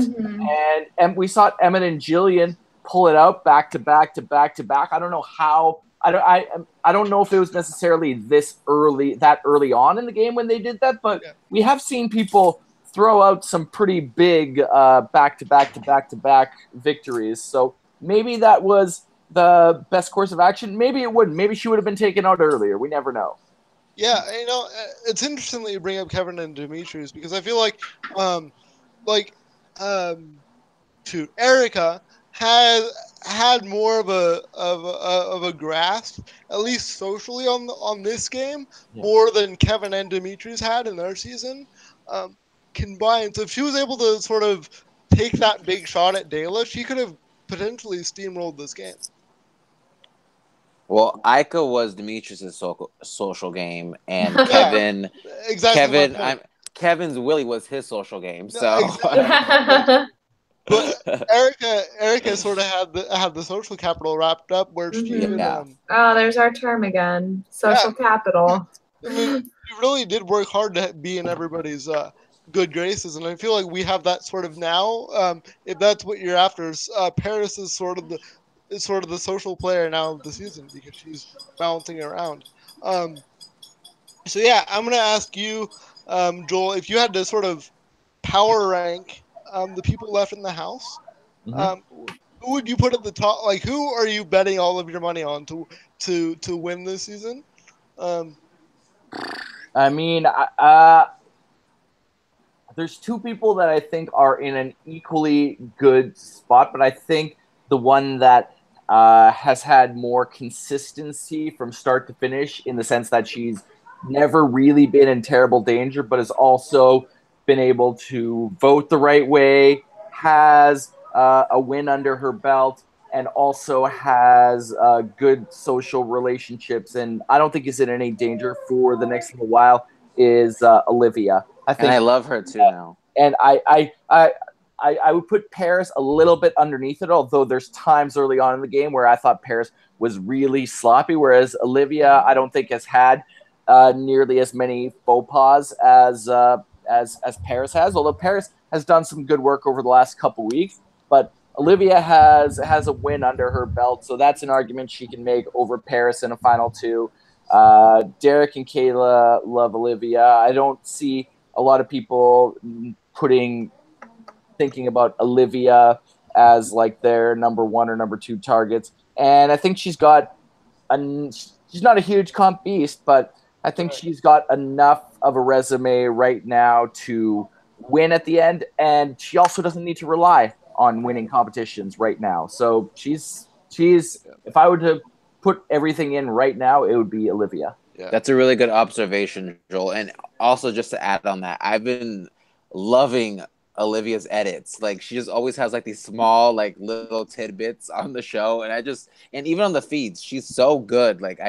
And we saw Emmett and Jillian pull it out back to back to back to back. I don't know how. I don't know if it was necessarily that early on in the game when they did that, but we have seen people throw out some pretty big back to back to back to back victories. So maybe that was the best course of action. Maybe it wouldn't. Maybe she would have been taken out earlier. We never know. Yeah, you know, it's interesting that you bring up Kevin and Demetrius because I feel like Erica had more of a grasp, at least socially, on this game, more than Kevin and Demetrius had in their season combined. So if she was able to sort of take that big shot at Dayla, she could have potentially steamrolled this game. Well, Ica was Demetrius' social game, and Kevin, Kevin's Willie was his social game. So, exactly. But Erica sort of had the social capital wrapped up, where she even, oh, there's our term again, social capital. I mean, you really did work hard to be in everybody's good graces, and I feel like we have that sort of now. If that's what you're after, Paris is sort of the social player now of the season because she's bouncing around. So yeah, I'm gonna ask you, Joel, if you had to sort of power rank the people left in the house, who would you put at the top? Like, who are you betting all of your money on to win this season? I mean, there's two people that I think are in an equally good spot, but I think the one that has had more consistency from start to finish, in the sense that she's never really been in terrible danger, but has also been able to vote the right way, has a win under her belt, and also has good social relationships, and I don't think is in any danger for the next little while, is Olivia. I love her too now. And I would put Paris a little bit underneath it, although there's times early on in the game where I thought Paris was really sloppy, whereas Olivia I don't think has had nearly as many faux pas as Paris has, although Paris has done some good work over the last couple weeks. But Olivia has a win under her belt, so that's an argument she can make over Paris in a final two. Derek and Kayla love Olivia. I don't see a lot of people thinking about Olivia as like their number one or number two targets. And I think she's not a huge comp beast, but I think she's got enough of a resume right now to win at the end, and she also doesn't need to rely on winning competitions right now. So she's if I were to put everything in right now, it would be Olivia. Yeah. That's a really good observation, Joel. And also, just to add on that, I've been loving Olivia's edits. Like, she just always has like these small, like, little tidbits on the show, and even on the feeds, she's so good. Like,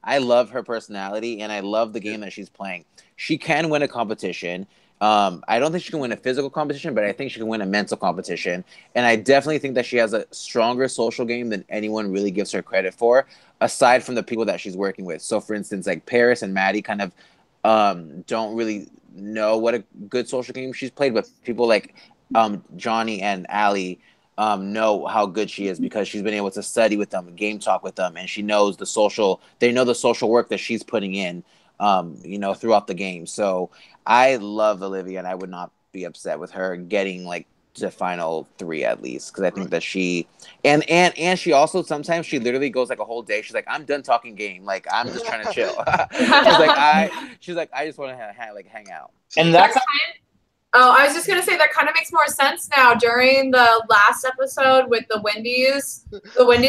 I love her personality, and I love the game that she's playing. She can win a competition. I don't think she can win a physical competition, but I think she can win a mental competition. And I definitely think that she has a stronger social game than anyone really gives her credit for, aside from the people that she's working with. So, for instance, like Paris and Maddie kind of don't really know what a good social game she's played, but people like Johnny and Allie know how good she is because she's been able to study with them, game talk with them, and she knows they know the social work that she's putting in, throughout the game. So I love Olivia, and I would not be upset with her getting like final 3 at least, because I think that she and she also sometimes she literally goes like a whole day. She's like, I'm done talking game. Like I'm just trying to chill. she's like I just want to hang out. And that's Oh, I was just gonna say that kind of makes more sense now. During the last episode with the Wendy's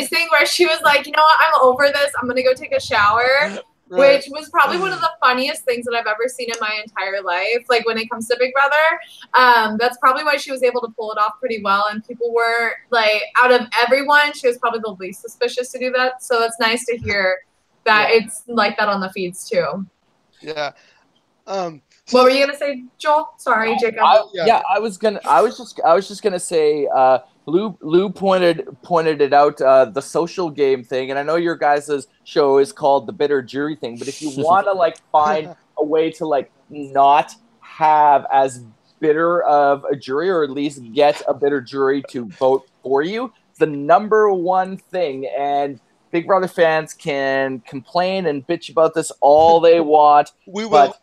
thing, where she was like, you know what, I'm over this. I'm gonna go take a shower, which was probably one of the funniest things that I've ever seen in my entire life. Like when it comes to Big Brother, that's probably why she was able to pull it off pretty well. And people were like, out of everyone, she was probably the least suspicious to do that. So it's nice to hear that it's like that on the feeds too. Yeah. What were you gonna say, Joel? Sorry, Jacob. I was just gonna say, Lou pointed it out, the social game thing, and I know your guys' show is called the bitter jury thing, but if you want to like find a way to like not have as bitter of a jury, or at least get a bitter jury to vote for you, the number one thing, and Big Brother fans can complain and bitch about this all they want. We will.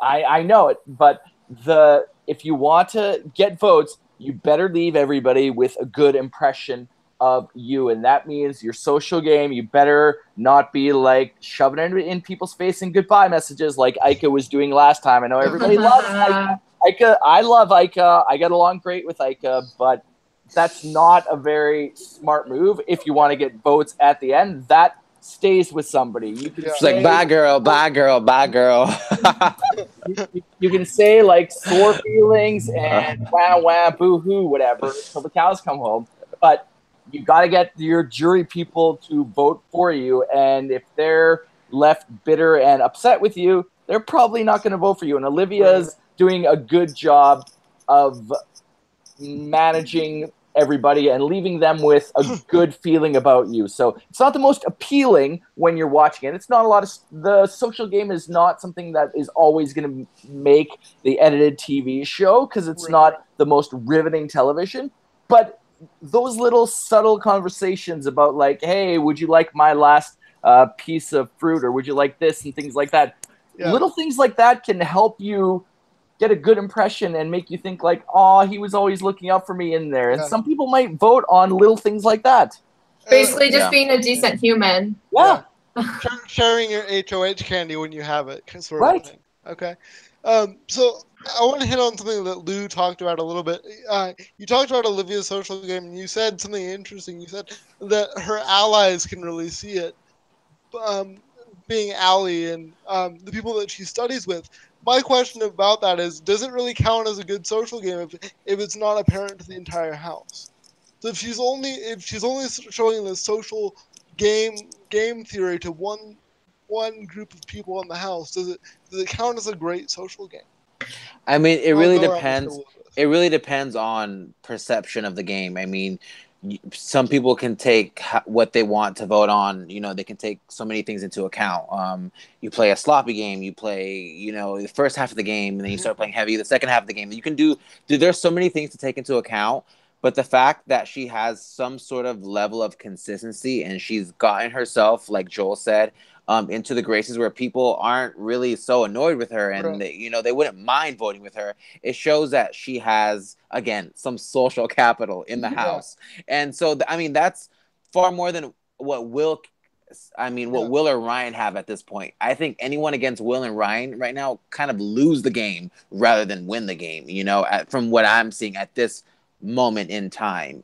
I know it, but if you want to get votes, you better leave everybody with a good impression of you, and that means your social game. You better not be like shoving it in people's face and goodbye messages like Ika was doing last time. I know everybody loves Ika. I love Ika. I get along great with Ika, but that's not a very smart move if you want to get votes at the end. That stays with somebody. You can say, like bye girl, bye girl, bye girl. you can say like sore feelings and wah wah boo hoo whatever until the cows come home. But you got to get your jury people to vote for you, and if they're left bitter and upset with you, they're probably not going to vote for you. And Olivia's doing a good job of managing everybody and leaving them with a good feeling about you. So it's not the most appealing when you're watching it. It's not a lot of the social game is not something that is always going to make the edited TV show, because it's not the most riveting television. But those little subtle conversations about like, hey, would you like my last piece of fruit, or would you like this, and things like that. Little things like that can help you get a good impression and make you think like, oh, he was always looking out for me in there. And some people might vote on little things like that. Basically just being a decent human. Yeah. Sharing your HOH candy when you have it, sort of thing. Okay. So I want to hit on something that Lou talked about a little bit. You talked about Olivia's social game, and you said something interesting. You said that her allies can really see it, being Allie and the people that she studies with. My question about that is, does it really count as a good social game if it's not apparent to the entire house? So if she's only showing the social game theory to one group of people in the house, does it count as a great social game? I mean, it really depends. It really depends on perception of the game. I mean, some people can take what they want to vote on. You know, they can take so many things into account. You play a sloppy game, you play, you know, the first half of the game, and then you start playing heavy the second half of the game. You can do there's so many things to take into account. But the fact that she has some sort of level of consistency, and she's gotten herself, like Joel said, into the graces where people aren't really so annoyed with her, and they wouldn't mind voting with her. It shows that she has, again, some social capital in the house. And so, I mean, that's far more than what Will or Ryan have at this point. I think anyone against Will and Ryan right now kind of lose the game rather than win the game, you know, from what I'm seeing at this moment in time.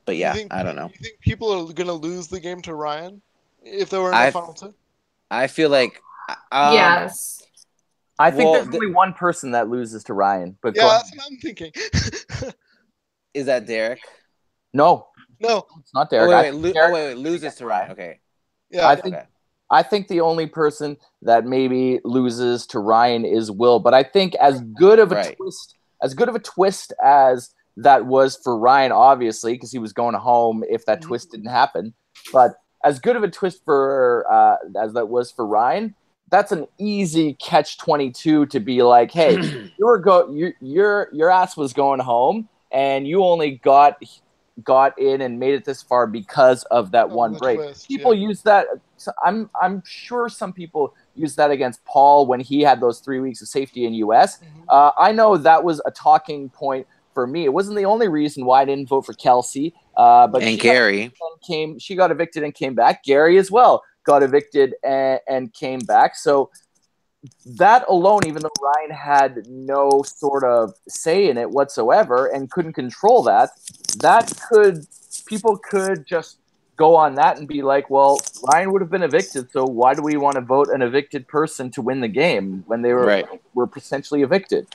But yeah, I don't know. You think people are going to lose the game to Ryan if they were in the final two? I feel like yes. I think there's only one person that loses to Ryan. But that's what I'm thinking. Is that Derek? No, it's not Derek. Wait, loses to Ryan. Okay. Yeah, I think the only person that maybe loses to Ryan is Will. But I think as good of a twist as that was for Ryan, obviously, because he was going home if that twist didn't happen. But as good of a twist for as that was for Ryan, that's an easy catch-22 to be like, hey, your ass was going home, and you only got in and made it this far because of that one break. Twist, people use that. So I'm sure some people used that against Paul when he had those 3 weeks of safety in US. I know that was a talking point for me. It wasn't the only reason why I didn't vote for Kelsey. But and Gary she got evicted and came back. Gary as well got evicted and came back. So that alone, even though Ryan had no sort of say in it whatsoever and couldn't control that, people could just go on that and be like, well, Ryan would have been evicted, so why do we want to vote an evicted person to win the game when they were potentially evicted?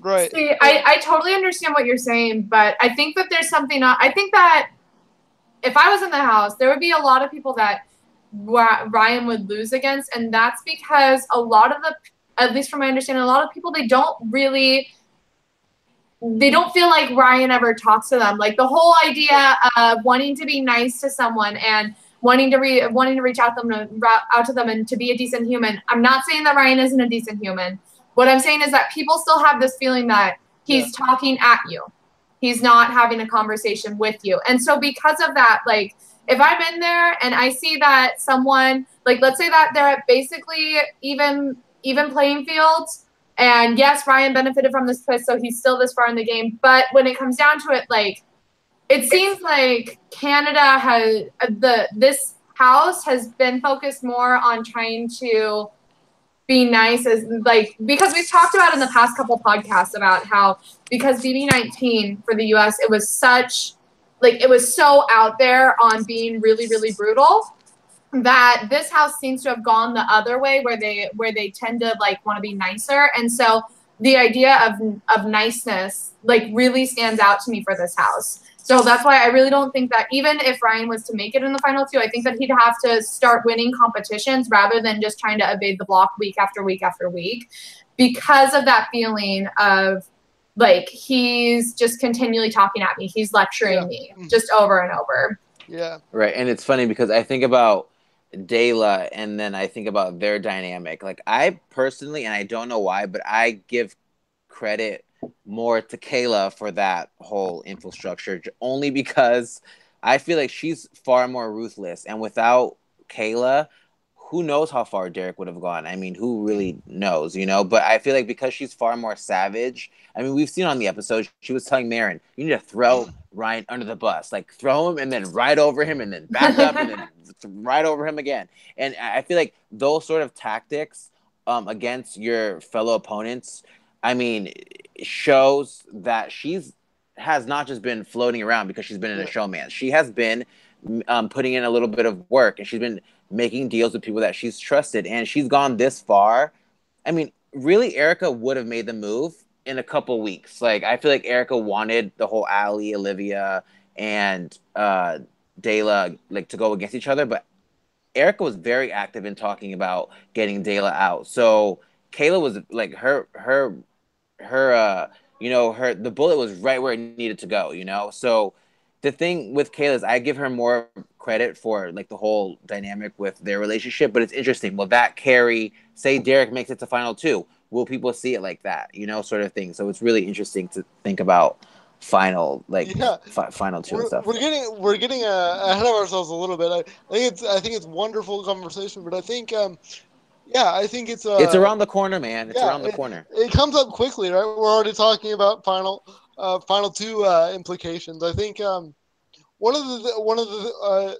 Right. See, I totally understand what you're saying, but I think that there's something. I think that if I was in the House, there would be a lot of people that Ryan would lose against, and that's because a lot of at least from my understanding, a lot of people, they don't feel like Ryan ever talks to them. Like the whole idea of wanting to be nice to someone and wanting to reach out to them and to be a decent human. I'm not saying that Ryan isn't a decent human. What I'm saying is that people still have this feeling that he's talking at you. He's not having a conversation with you. And so because of that, like, if I'm in there and I see that someone, like, let's say that they're at basically even playing fields, and yes, Ryan benefited from this twist, so he's still this far in the game. But when it comes down to it, like, it seems like Canada has this House has been focused more on trying to be nice, because we've talked about in the past couple podcasts about how, because BB19 for the US, it was so out there on being really, really brutal, that this House seems to have gone the other way, where they tend to like want to be nicer. And so the idea of niceness like really stands out to me for this House. So that's why I really don't think that even if Ryan was to make it in the final two, I think that he'd have to start winning competitions rather than just trying to evade the block week after week after week, because of that feeling of like, he's just continually talking at me. He's lecturing me just over and over. Yeah. Right. And it's funny because I think about Dayla and then I think about their dynamic. Like, I personally, and I don't know why, but I give credit more to Kayla for that whole infrastructure, only because I feel like she's far more ruthless. And without Kayla, who knows how far Derek would have gone? I mean, who really knows, you know? But I feel like because she's far more savage, I mean, we've seen on the episode, she was telling Marin, you need to throw Ryan under the bus. Like, throw him and then ride over him and then back up and then ride over him again. And I feel like those sort of tactics against your fellow opponents, I mean, shows that has not just been floating around because she's been in a showman. She has been putting in a little bit of work, and she's been making deals with people that she's trusted, and she's gone this far. I mean, really, Erica would have made the move in a couple weeks. Like, I feel like Erica wanted the whole Allie, Olivia, and Dayla like to go against each other, but Erica was very active in talking about getting Dayla out. So Kayla was like the bullet was right where it needed to go, you know? So the thing with Kayla is I give her more credit for like the whole dynamic with their relationship, but it's interesting. Will that carry, say Derek makes it to final two, will people see it like that, you know, sort of thing? So it's really interesting to think about final two and stuff. We're getting ahead of ourselves a little bit. I think it's wonderful conversation, but I think I think it's around the corner, man. It's around the corner. It comes up quickly, right? We're already talking about final two implications. I think one of the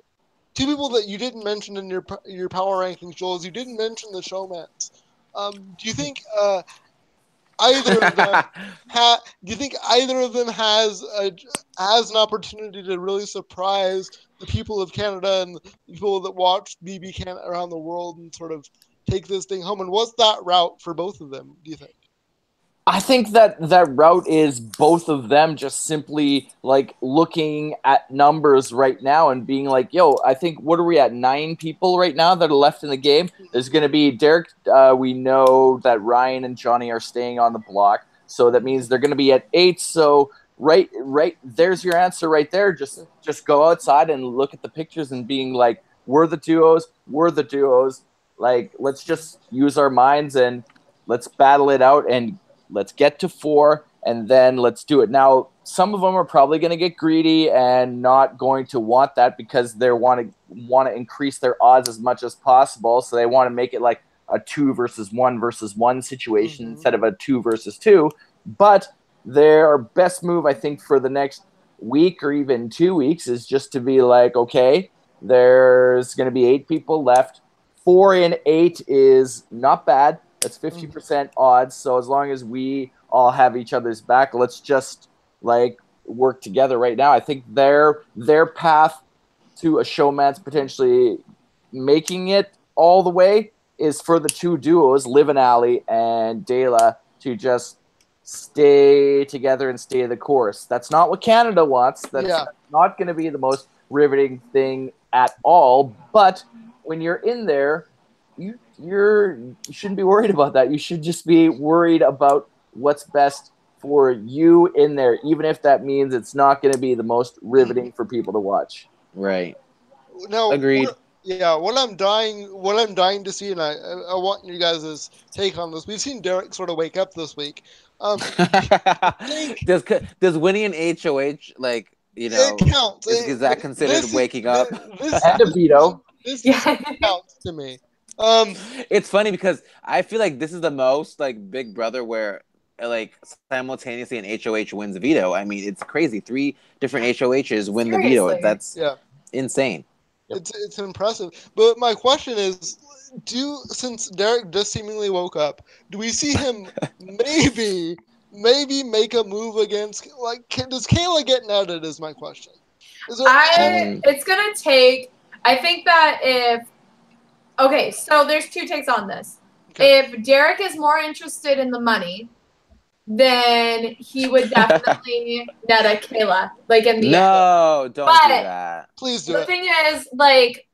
two people that you didn't mention in your power rankings, Joel, is you didn't mention the showmans. Do you think either of them has an opportunity to really surprise the people of Canada and the people that watch BB Canada around the world and sort of take this thing home? And what's that route for both of them, do you think? I think that route is both of them just simply like looking at numbers right now and being like, yo, I think, what are we at, 9 people right now that are left in the game? There's going to be Derek. We know that Ryan and Johnny are staying on the block. So that means they're going to be at 8. So right, there's your answer right there. Just go outside and look at the pictures and being like, we're the duos. Like, let's just use our minds and let's battle it out and let's get to 4 and then let's do it. Now, some of them are probably going to get greedy and not going to want that because they want to increase their odds as much as possible. So they want to make it like a 2 versus 1 versus 1 situation Mhm. instead of a 2 versus 2. But their best move, I think, for the next week or even 2 weeks is just to be like, okay, there's going to be 8 people left. 4 in 8 is not bad. That's 50% odds. So as long as we all have each other's back, let's just like work together right now. I think their path to a showman's potentially making it all the way is for the 2 duos, Liv and Ali and Dela, to just stay together and stay the course. That's not what Canada wants. That's not going to be the most riveting thing at all. But when you're in there, you shouldn't be worried about that. You should just be worried about what's best for you in there, even if that means it's not going to be the most riveting for people to watch. Right. Now, Agreed. What I'm dying to see, and I want you guys' take on this. We've seen Derek sort of wake up this week. Does winning an HOH, like, you know, it counts? is that considered waking up? And a veto. This counts to me. It's funny because I feel like this is the most like Big Brother where like simultaneously an HOH wins a veto. I mean, it's crazy. 3 different HOHs win the veto. That's insane. It's impressive. But my question is, since Derek just seemingly woke up, do we see him maybe make a move against, like, does Kayla get netted is my question. It's gonna take, I think that okay, so there's 2 takes on this. Okay. If Derek is more interested in the money, then he would definitely net a Kayla, like in the end. No, don't do that. Please do it. The thing is, like,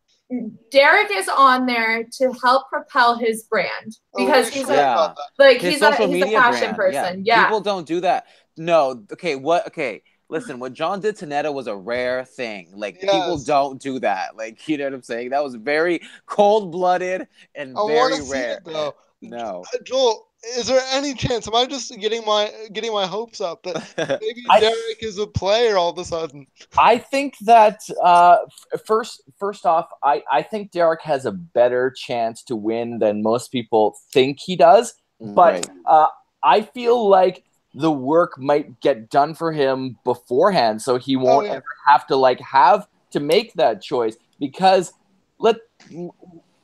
Derek is on there to help propel his brand because he's a passion person. Yeah. People don't do that. No. Okay. Listen, what John did to Netta was a rare thing. Like, people don't do that. Like, you know what I'm saying? That was very cold-blooded and very rare. See it, though. No. Joel, is there any chance? Am I just getting my hopes up that maybe Derek is a player all of a sudden? I think that first off, I think Derek has a better chance to win than most people think he does. But I feel like the work might get done for him beforehand, so he won't ever have to make that choice. Because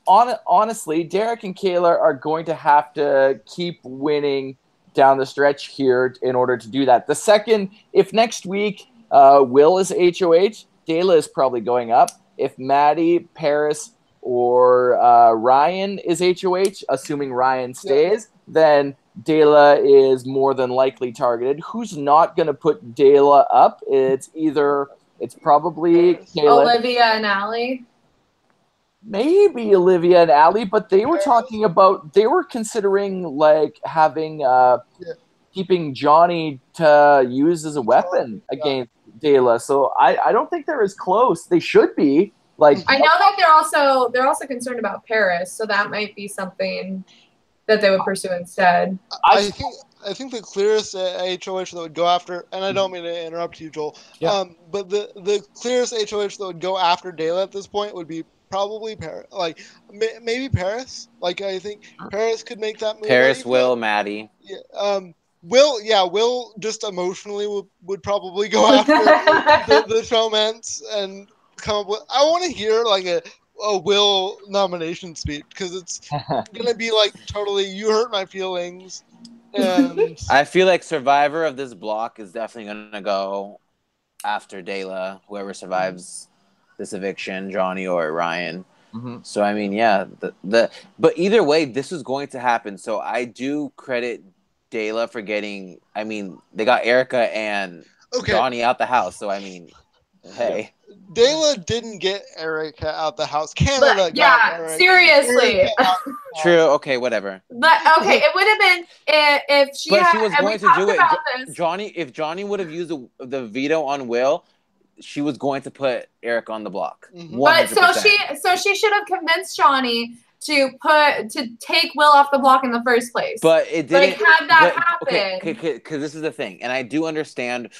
honestly, Derek and Kayla are going to have to keep winning down the stretch here in order to do that. The second, if next week Will is HOH, Dela is probably going up. If Maddie, Paris, or Ryan is HOH, assuming Ryan stays, then Dela is more than likely targeted. Who's not going to put Dela up? It's probably Kayla. Olivia and Ali. Maybe Olivia and Ali, but they were talking about, they were considering like having keeping Johnny to use as a weapon against Dela. So I don't think they're as close. They should be. Like, I know that they're also concerned about Paris, so that might be something that they would pursue instead. I think the clearest HOH that would go after, and I don't mean to interrupt you, Joel, but the clearest HOH that would go after Dela at this point would be probably Paris. Like, maybe Paris. Like, I think Paris could make that move. Paris, Will, Maddie. Yeah. Will just emotionally would probably go after the showmans and come up with. I want to hear like a Will nomination speech because it's gonna be like totally you hurt my feelings. And I feel like survivor of this block is definitely gonna go after Dela, whoever survives this eviction, Johnny or Ryan. Mm-hmm. So I mean, but either way, this is going to happen. So I do credit Dela for getting. I mean, they got Erica and Johnny out the house. So I mean, hey. Dela didn't get Erica out the house. Canada got Erica. Seriously. True. Okay, whatever. But okay, it would have been if she. But she was going to do it. Johnny, if Johnny would have used the veto on Will, she was going to put Eric on the block. 100%. But so she should have convinced Johnny to take Will off the block in the first place. But it didn't. Like, had that happen. Okay, because this is the thing, and I do understand.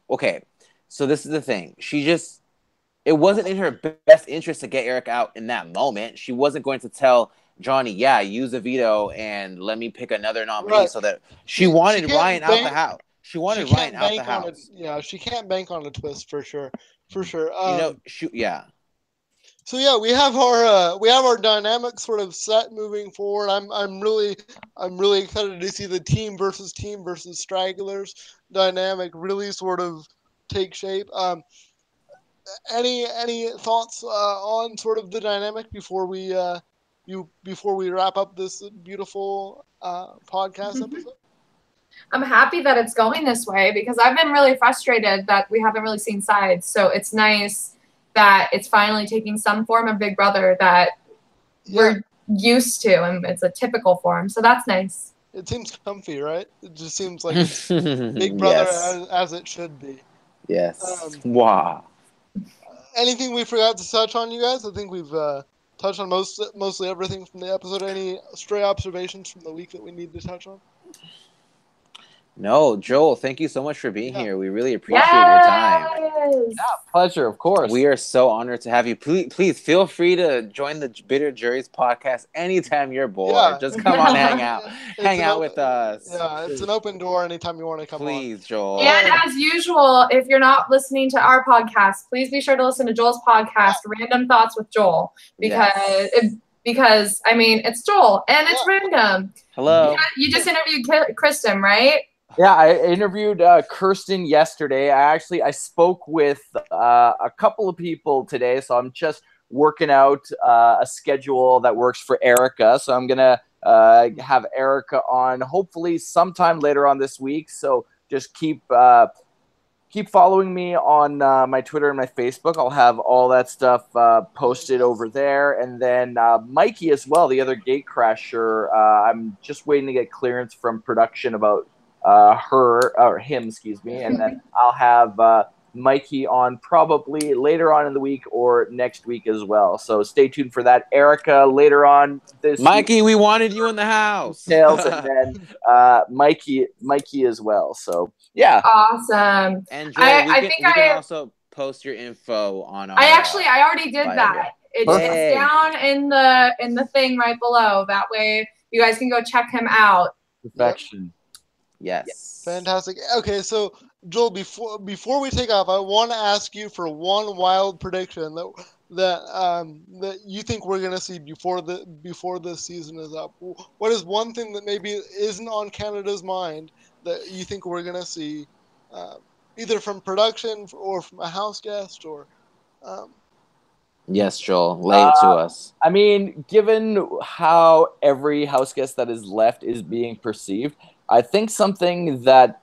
Okay, so this is the thing. It wasn't in her best interest to get Eric out in that moment. She wasn't going to tell Johnny, yeah, use a veto and let me pick another nominee, Right. so that she wanted Ryan out bank- the house. She wanted she Ryan can't out the bank on it. house. Yeah, she can't bank on a twist for sure. For sure. Yeah. So yeah, we have our dynamic sort of set moving forward. I'm really excited to see the team versus stragglers dynamic really sort of take shape. Any thoughts on sort of the dynamic before we wrap up this beautiful podcast episode? I'm happy that it's going this way because I've been really frustrated that we haven't really seen sides. So it's nice that it's finally taking some form of Big Brother that we're used to, and it's a typical form. So that's nice. It seems comfy, right? It just seems like it's Big Brother as it should be. Yes. Wow. Anything we forgot to touch on, you guys? I think we've touched on mostly everything from the episode. Any stray observations from the week that we need to touch on? No, Joel, thank you so much for being here. We really appreciate your time. Yeah, pleasure, of course. We are so honored to have you. Please feel free to join the Bitter Juries podcast anytime you're bored. Yeah. Just come on, hang out. Hang out with us. Yeah, it's an open door anytime you want to come on. Please, Joel. And as usual, if you're not listening to our podcast, please be sure to listen to Joel's podcast, Random Thoughts with Joel, because I mean, it's Joel and it's random. Hello. You just interviewed Kristen, right? Yeah, I interviewed Kirsten yesterday. I spoke with a couple of people today, so I'm just working out a schedule that works for Erica. So I'm gonna have Erica on hopefully sometime later on this week. So just keep following me on my Twitter and my Facebook. I'll have all that stuff posted over there. And then Mikey as well, the other gate crasher. I'm just waiting to get clearance from production about him, and then I'll have Mikey on probably later on in the week or next week as well. So stay tuned for that. Erica later on this Mikey, we wanted you in the house. Details, and then Mikey as well. So yeah, awesome. And Joel, we can also post your info on our. I already did that. It's down in the thing right below. That way you guys can go check him out. Perfection. Yes. Fantastic. Okay, so Joel, before we take off, I want to ask you for one wild prediction that you think we're gonna see before the season is up. What is one thing that maybe isn't on Canada's mind that you think we're gonna see, either from production or from a house guest or? Yes, Joel, lay it to us. I mean, given how every house guest that is left is being perceived, I think something that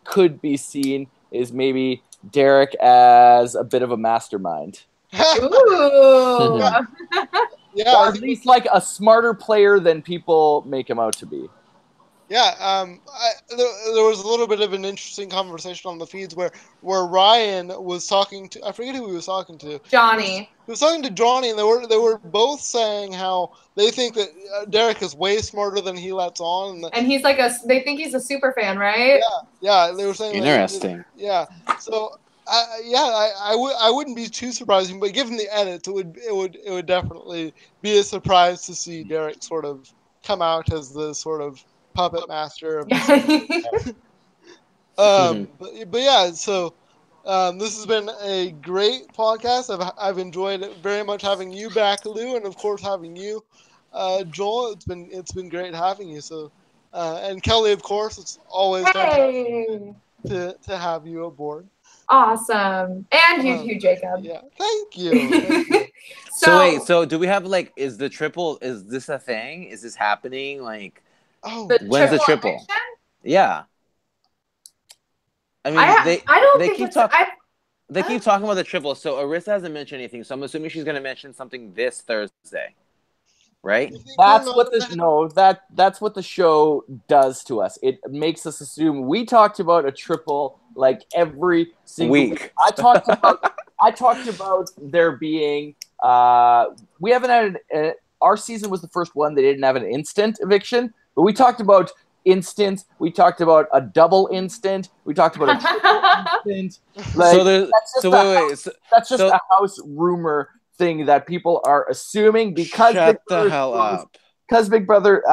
could be seen is maybe Derek as a bit of a mastermind. Ooh. Yeah, or at least like a smarter player than people make him out to be. Yeah, there was a little bit of an interesting conversation on the feeds where Ryan was talking to, I forget who he was talking to. Johnny. He was talking to Johnny, and they were both saying how they think that Derek is way smarter than he lets on, and he's like they think he's a super fan, right? Yeah, they were saying interesting. So I wouldn't be too surprising, but given the edits, it would definitely be a surprise to see Derek sort of come out as the sort of puppet master of but yeah, so this has been a great podcast. I've enjoyed it very much having you back, Lou, and of course having you, Joel. It's been great having you. So and Kelly, of course, it's always fantastic to have you aboard. Awesome. And you too, Jacob. Yeah, thank you. So do we have is the triple, is this a thing? Is this happening? When's the triple? Eviction? Yeah. I mean, they keep talking about the triple. So Arissa hasn't mentioned anything. So I'm assuming she's going to mention something this Thursday, right? That's what the show does to us. It makes us assume we talked about a triple every single week. I talked about there being. We haven't had our season was the first one. They didn't have an instant eviction. But we talked about instant. We talked about a double instant. We talked about a triple instant. That's just a house rumor thing that people are assuming because Shut the hell up. Because Big Brother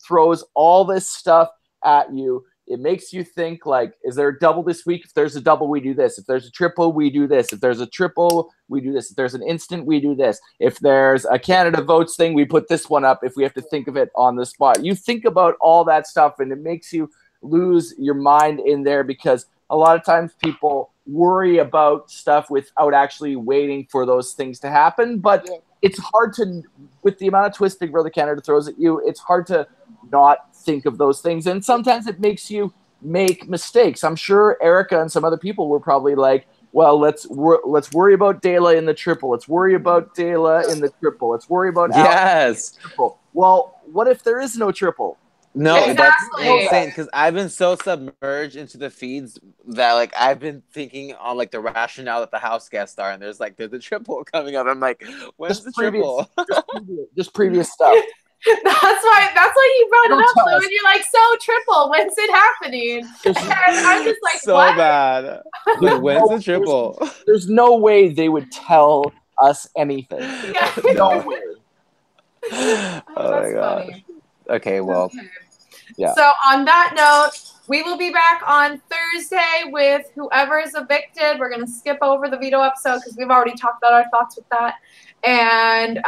throws all this stuff at you, it makes you think, like, is there a double this week? If there's a double, we do this. If there's a triple, we do this. If there's a triple, we do this. If there's an instant, we do this. If there's a Canada Votes thing, we put this one up if we have to think of it on the spot. You think about all that stuff, and it makes you lose your mind in there because a lot of times people worry about stuff without actually waiting for those things to happen. But it's hard to, with the amount of twists Big Brother Canada throws at you, it's hard to not think of those things. And sometimes it makes you make mistakes. I'm sure Erica and some other people were probably like, well, let's worry about Dela in the triple. Let's worry about Dela in the triple. Let's worry about Alex in the triple. Well, what if there is no triple? No, Exactly. That's insane because I've been so submerged into the feeds that like I've been thinking on like the rationale that the house guests are, and there's a triple coming up. I'm like, when's the triple? Just previous stuff. That's why you brought it up, Lou, and you're like, so triple, when's it happening? And I'm just like, so what? bad. Like, when's the triple? There's no way they would tell us anything. Yeah. No way. Oh my gosh. Funny. Okay, well. Okay. Yeah. So on that note, we will be back on Thursday with whoever is evicted. We're going to skip over the veto episode because we've already talked about our thoughts with that. And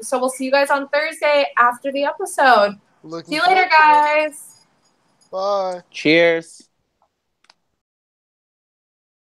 so we'll see you guys on Thursday after the episode. See you later, guys. Bye. Cheers.